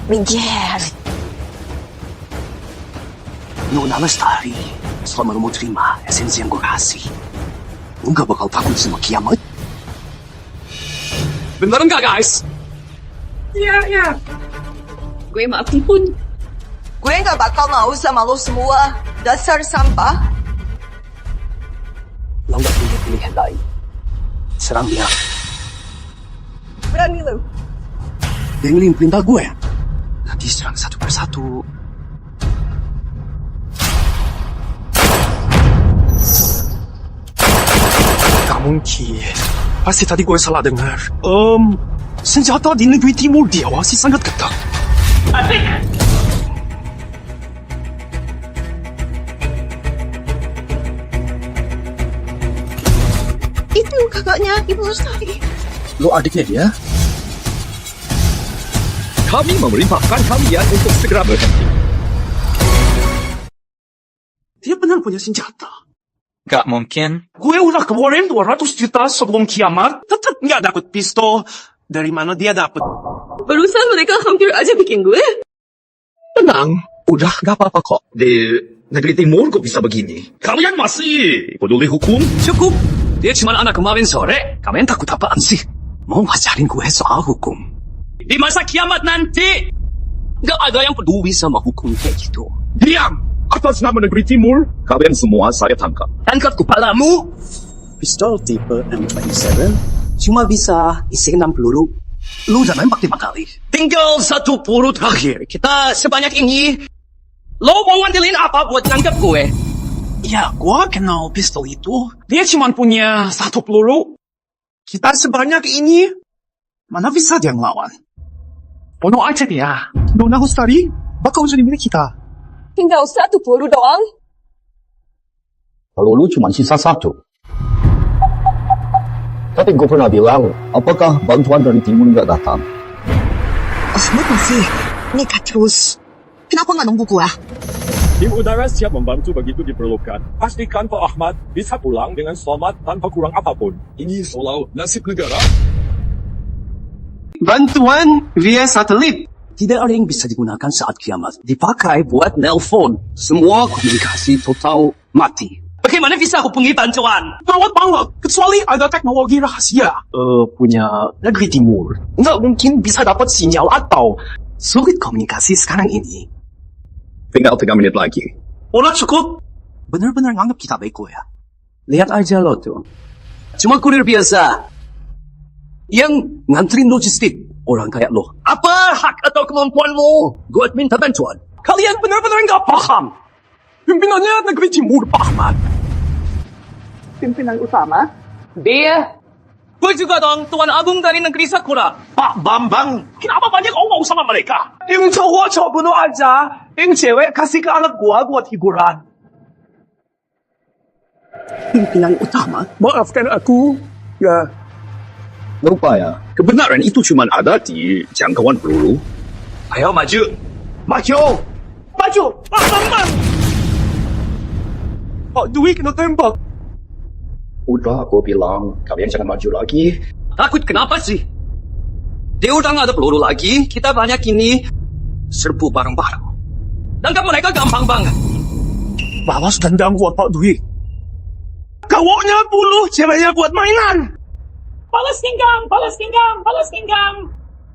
Miguel. Nona Lestari, selama lo mau terima esensi yang gue kasih, lo gak bakal takut sama kiamat. Bener nggak guys? Iya. Gue maafin pun. Gue nggak bakal mau sama lo semua. Dasar sampah. Lo gak punya pilihan lain. Serang dia. Berani lo. Dengerin perintah gue. Nanti serang satu persatu. Gak mungkin. Pasti tadi gue salah dengar. Senjata di negeri timur diawasi sangat ketat. Adik! Itu kakaknya Ibu Lestari. Lo adiknya dia? Kami memerintahkan kalian untuk segera berhenti. kalian punya senjata. Gak mungkin. Gue udah keluarin 200 juta sebelum kiamat, tetap nggak dapet pistol. Dari mana dia dapet? Barusan mereka hampir aja bikin gue. Tenang, udah gak apa-apa kok. Di negeri timur kok bisa begini. Kalian masih peduli hukum? Cukup. Dia cuma anak kemarin sore. Kalian takut apaan sih? Mau ngajarin gue soal hukum. Di masa kiamat nanti, gak ada yang peduli sama hukum kayak gitu. Diam! Atas nama negeri timur, kalian semua saya tangkap. Tangkap kepalamu. Pistol tipe M27 cuma bisa isi 6 peluru. Lu udah nembak 5 kali. Tinggal 1 peluru terakhir. Kita sebanyak ini. Lo mau ngandelin apa buat nangkap gue? Ya, gue kenal pistol itu. Dia cuma punya 1 peluru. Kita sebanyak ini, mana bisa dia ngelawan? Bunuh aja dia. Nona Hustari bakal jadi milik kita. Tinggal 1 peluru doang. Peluru cuma sisa 1. Tapi gue pernah bilang, apakah bantuan dari timur nggak datang? Ahmad masih nekat terus. Kenapa nggak nunggu gua? Tim udara siap membantu begitu diperlukan. Pastikan Pak Ahmad bisa pulang dengan selamat tanpa kurang apapun. Ini soal nasib negara. Bantuan via satelit. Tidak ada yang bisa digunakan saat kiamat. Dipakai buat nelpon. Semua komunikasi total mati. Bagaimana bisa hubungi bantuan? Gawat banget, kecuali ada teknologi rahasia. Punya negeri timur. Nggak mungkin bisa dapat sinyal atau sulit komunikasi sekarang ini. Tinggal 3 menit lagi. Udah cukup. Bener-bener nganggap kita bego ya. Lihat aja lo tuh. Cuma kurir biasa. Yang nganterin logistik. Orang kayak lo. Apa hak atau kemampuanmu? Gue minta bantuan. Kalian benar-benar nggak paham. Pimpinannya negeri timur, Pak Ahmad. Pimpinan utama? Dia. Gue juga dong, Tuan Agung dari negeri Sakura. Pak Bambang, kenapa banyak omong sama mereka? Yang cowok bunuh aja. Yang cewek kasih ke anak gua buat hiburan. Pimpinan utama? Maafkan aku. Ya. Lupa ya, kebenaran itu cuma ada di jangkauan peluru. Ayo maju. Maju. Maju. Pak Bambang. Pak Dwi kena tembak. Udah aku bilang, kalian jangan maju lagi. Takut kenapa sih? Dia udah nggak ada peluru lagi. Kita banyak ini serbu bareng-bareng. Tangkap mereka gampang banget. Balas dendam buat Pak Dwi. Cowoknya bunuh, ceweknya buat mainan. Balas ginggam, balas ginggam, balas ginggam.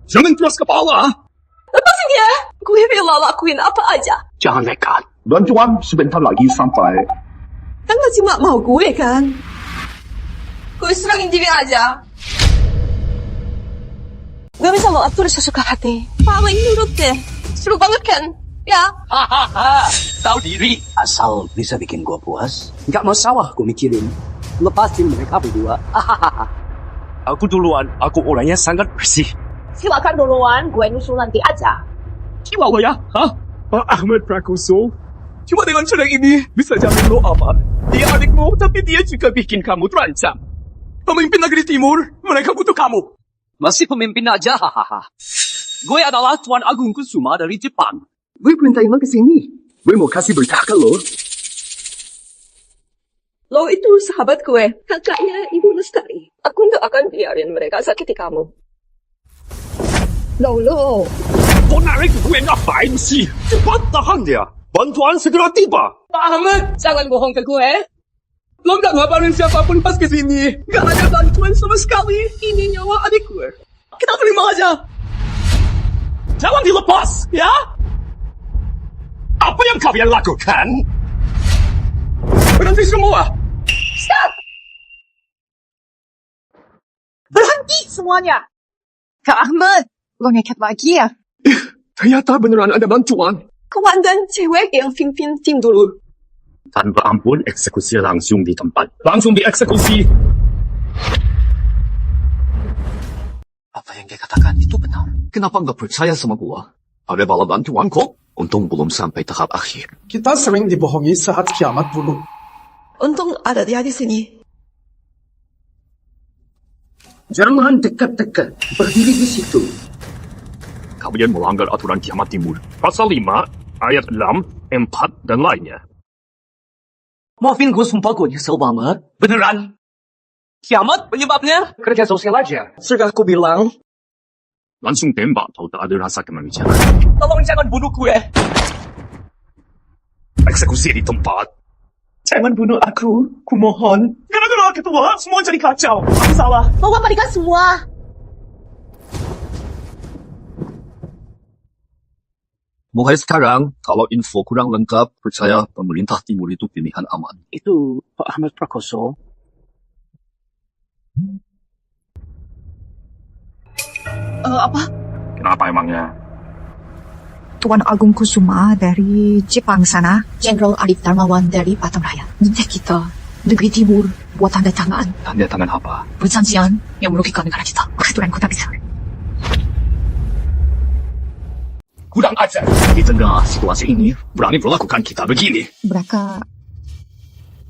Jangan keras kepala. Lepasin dia. Gue rela lakuin apa aja. Jangan nekat. Bantuan sebentar lagi sampai. Kan gak cuma mau gue kan? Gue serangin diri aja. Gue bisa lo atur sesuka hati. Paling nurut deh. Seru banget kan? Ya. Hahaha. Tahu diri. Asal bisa bikin gue puas. Gak masalah gue mikirin. Lepasin mereka berdua. Hahaha. Aku duluan. Aku orangnya sangat bersih. Silakan duluan, gue nyusul nanti aja. Gimana ya? Hah? Pak Ahmad Prakoso. Cuma dengan cara ini bisa jamin lo aman. Dia adikmu, tapi dia juga bikin kamu terancam. Pemimpin negeri timur, mereka butuh kamu. Masih pemimpin aja, hahaha. Gue adalah Tuan Agung Kusuma dari Jepang. Gue perintahin lo kesini. Gue mau kasih berita ke lo. Lo itu sahabat gue, kakaknya Ibu Lestari. Aku gak akan biarin mereka sakiti kamu. Lo. Kau narik gue ngapain sih? Cepat tahan dia. Bantuan segera tiba. Pak Ahmad, jangan bohong ke gue. Lo gak ngabarin siapapun pas kesini. Gak ada bantuan sama sekali. Ini nyawa adik gue. Kita terima aja. Jangan dilepas, ya? Apa yang kalian lakukan? Berhenti semua. Stop! Berhenti semuanya. Kak Ahmad, lo nekat lagi ya? Ternyata beneran ada bantuan. Komandan cewek yang pimpin tim dulu. Tanpa ampun, eksekusi langsung di tempat. Langsung dieksekusi. Apa yang dia katakan itu benar. Kenapa nggak percaya sama gua? Ada bala bantuan kok. Untung belum sampai tahap akhir. Kita sering dibohongi saat kiamat dulu. Untung ada dia di sini. Jangan dekat-dekat. Berdiri di situ. Kalian melanggar aturan kiamat timur. Pasal 5, ayat 6, 4, dan lainnya. Maafin gue, sumpah gue nyesel banget. Beneran. Kiamat penyebabnya kerja sosial aja. Sudah aku bilang. Langsung tembak atau tak ada rasa kemanusiaan. Tolong jangan bunuh gue. Eksekusi di tempat. Jangan bunuh aku mohon. Gara-gara ketua, semua jadi kacau. Aku salah. Bawa mereka semua. Mulai sekarang, kalau info kurang lengkap, percaya pemerintah timur itu pilihan aman. Itu Pak Ahmad Prakoso. Apa? Kenapa emangnya? Tuan Agung Kusuma dari Jepang sana, Jenderal Arif Darmawan dari Batam Raya. Minta kita, negeri timur, buat tanda tangan. Tanda tangan apa? Perjanjian yang merugikan negara kita. Kebetulan kota besar. Kurang ajar. Di tengah situasi ini, berani melakukan kita begini. Mereka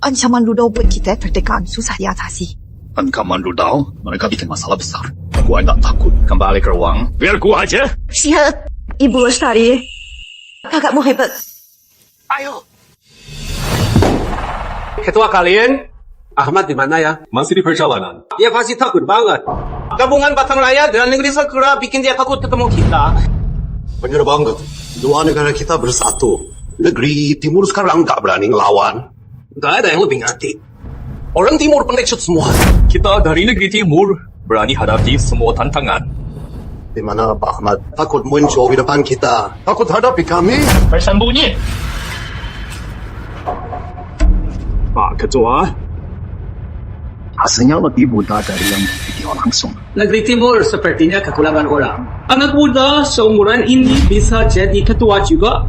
ancaman rudal buat kita tertekan susah diatasi. Ancaman rudal, mereka bikin masalah besar. Gua tak takut. Kembali ke ruang. Biar gua aja. Siap, Ibu Lestari. Kakakmu hebat. Ayo. Ketua kalian, Ahmad di mana ya? Masih di perjalanan. Dia pasti takut banget. Gabungan Batang Raya dan Negeri Sakura bikin dia takut ketemu kita. Bener banget. Dua negara kita bersatu. Negeri Timur sekarang nggak berani ngelawan. Nggak ada yang lebih ngerti. Orang Timur pengecut semua. Kita dari negeri timur berani hadapi semua tantangan. Di mana Pak Ahmad takut muncul di depan kita. Takut hadapi kami. Bersembunyi. Pak Ketua, Hasilnya lebih mudah dari yang video langsung. Negeri Timur sepertinya kekurangan orang. Anak muda seumuran ini bisa jadi ketua juga.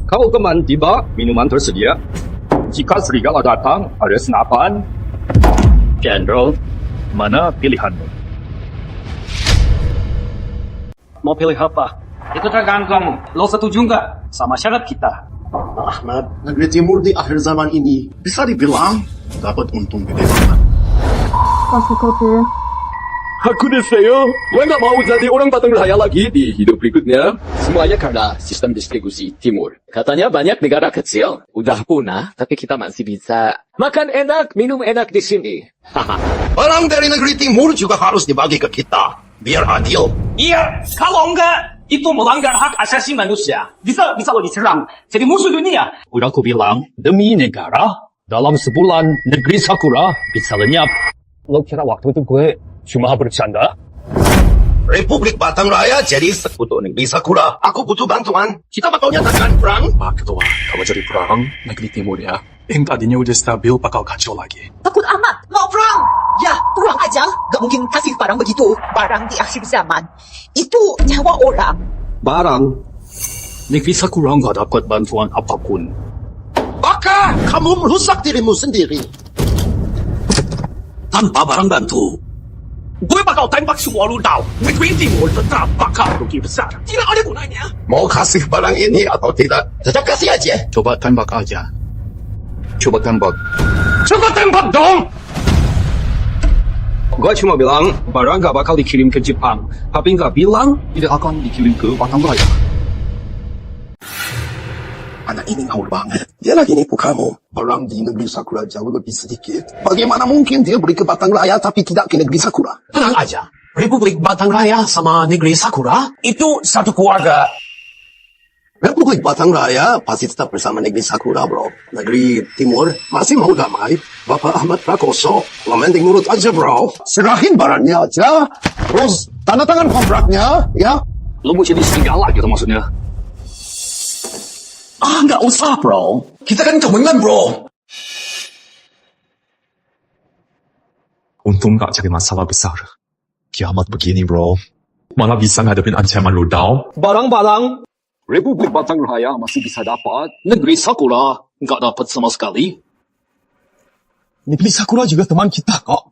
Kalau teman tiba, minuman tersedia. Jika serigala datang, ada senapan. Jenderal, mana pilihanmu? Mau pilih apa? Itu tergantung. Lo setuju nggak sama syarat kita? Pak Ahmad, negeri timur di akhir zaman ini bisa dibilang dapat untung gede banget. Aku deseo, gue gak mau jadi orang Batang Raya lagi di hidup berikutnya. Semuanya karena sistem distribusi timur. Katanya banyak negara kecil, udah punah, tapi kita masih bisa makan enak, minum enak di sini. Barang dari negeri timur juga harus dibagi ke kita, biar adil. Iya, kalau enggak, itu melanggar hak asasi manusia. Bisa lo diserang. Jadi musuh dunia. Udah aku bilang, demi negara, dalam sebulan negeri Sakura bisa lenyap. Lo kira waktu itu gue cuma bercanda? Republik Batang Raya jadi sekutu negeri Sakura. Aku butuh bantuan. Kita bakal nyatakan perang. Pak Ketua, kalau jadi perang, negeri timur ya. Yang tadinya udah stabil bakal kacau lagi. Takut amat. Mau perang. Ya, perang aja. Gak mungkin kasih barang begitu. Barang di akhir zaman. Itu nyawa orang. Barang, negeri Sakura nggak dapat bantuan apapun. Maka kamu merusak dirimu sendiri. Tanpa barang bantu, gue bakal tembak semua rudal. Negeri timur tetap bakal rugi besar. Tidak ada gunanya. Mau kasih barang ini atau tidak? Tetap kasih aja. Coba tembak aja. Coba tembak. Coba tembak dong! Gue cuma bilang, barang gak bakal dikirim ke Jepang. Tapi gak bilang, tidak akan dikirim ke Batang Raya. Anak ini ngawur banget. Dia lagi nipu kamu. Orang di negeri Sakura jauh lebih sedikit. Bagaimana mungkin dia beri ke Batang Raya tapi tidak ke negeri Sakura? Tenang aja. Republik Batang Raya sama Negeri Sakura itu satu keluarga. Republik Batang Raya pasti tetap bersama negeri Sakura, bro. Negeri Timur masih mau damai. Bapak Ahmad Prakoso, lo mending nurut aja, bro. Serahin barangnya aja. Terus tanda tangan kontraknya, ya. Lo mau jadi serigala gitu maksudnya? Nggak usah, bro. Kita kan temenan, bro. Untung gak jadi masalah besar. Kiamat begini, bro. Malah bisa ngadepin ancaman rudal. Barang-barang Republik Batang Raya masih bisa dapat. Negeri Sakura nggak dapat sama sekali. Negeri Sakura juga teman kita, kok.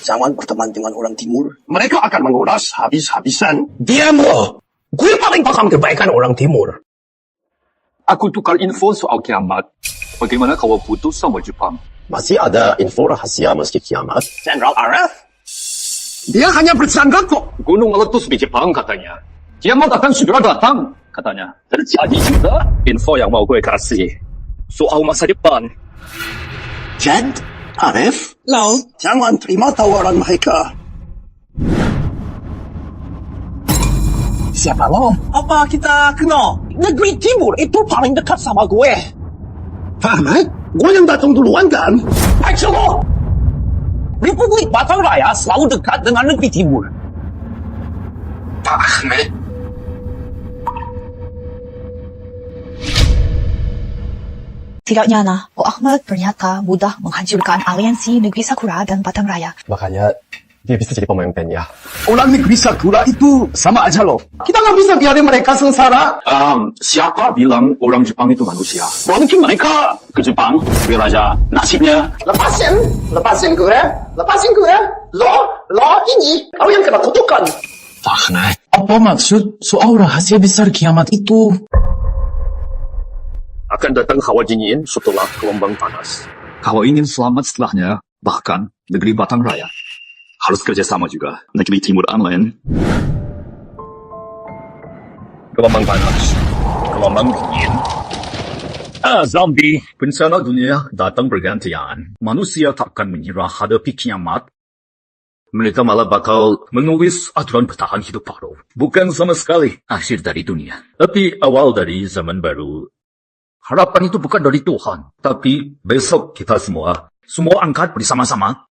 Jangan berteman dengan orang timur. Mereka akan menguras habis-habisan. Diam lo. Gue paling paham kebaikan orang timur. Aku tukar info soal kiamat. Bagaimana kalau putus sama Jepang? Masih ada info rahasia meski kiamat. Jenderal Arif? Dia hanya bercanda kok. Gunung meletus di Jepang katanya. Kiamat akan segera datang. katanya terjadi juga info yang mau gue kasih soal masa depan. Jed, Arif, Lau. jangan terima tawaran mereka. Siapa lo? Apa kita kenal? Negeri Timur itu paling dekat sama gue. Pak Ahmad, gue yang datang duluan kan? Aja lo! Republik Batang Raya selalu dekat dengan Negeri Timur. Pak Ahmad, Tidak nyana, Oh Ahmad ternyata mudah menghancurkan aliansi Negeri Sakura dan Batang Raya. Makanya dia bisa jadi pemain band ya. orang negeri Sakura itu sama aja loh. Kita nggak bisa biarin mereka sengsara. Siapa bilang orang Jepang itu manusia? Mungkin mereka ke Jepang, biar aja nasibnya. Lepasin gue. Lo ini, kau yang kena kutukan. Pak Ahmad, apa maksud soal rahasia besar kiamat itu? Akan datang hawa dingin setelah gelombang panas. Kalau ingin selamat setelahnya, bahkan negeri Batang Raya harus kerjasama juga negeri Timur Online. Gelombang panas, gelombang dingin. Zombie, bencana dunia datang bergantian. Manusia takkan menyerah hadapi kiamat. Mereka malah bakal menulis aturan bertahan hidup baru. Bukan sama sekali akhir dari dunia, tapi awal dari zaman baru. Harapan itu bukan dari Tuhan, tapi besok kita semua angkat bersama-sama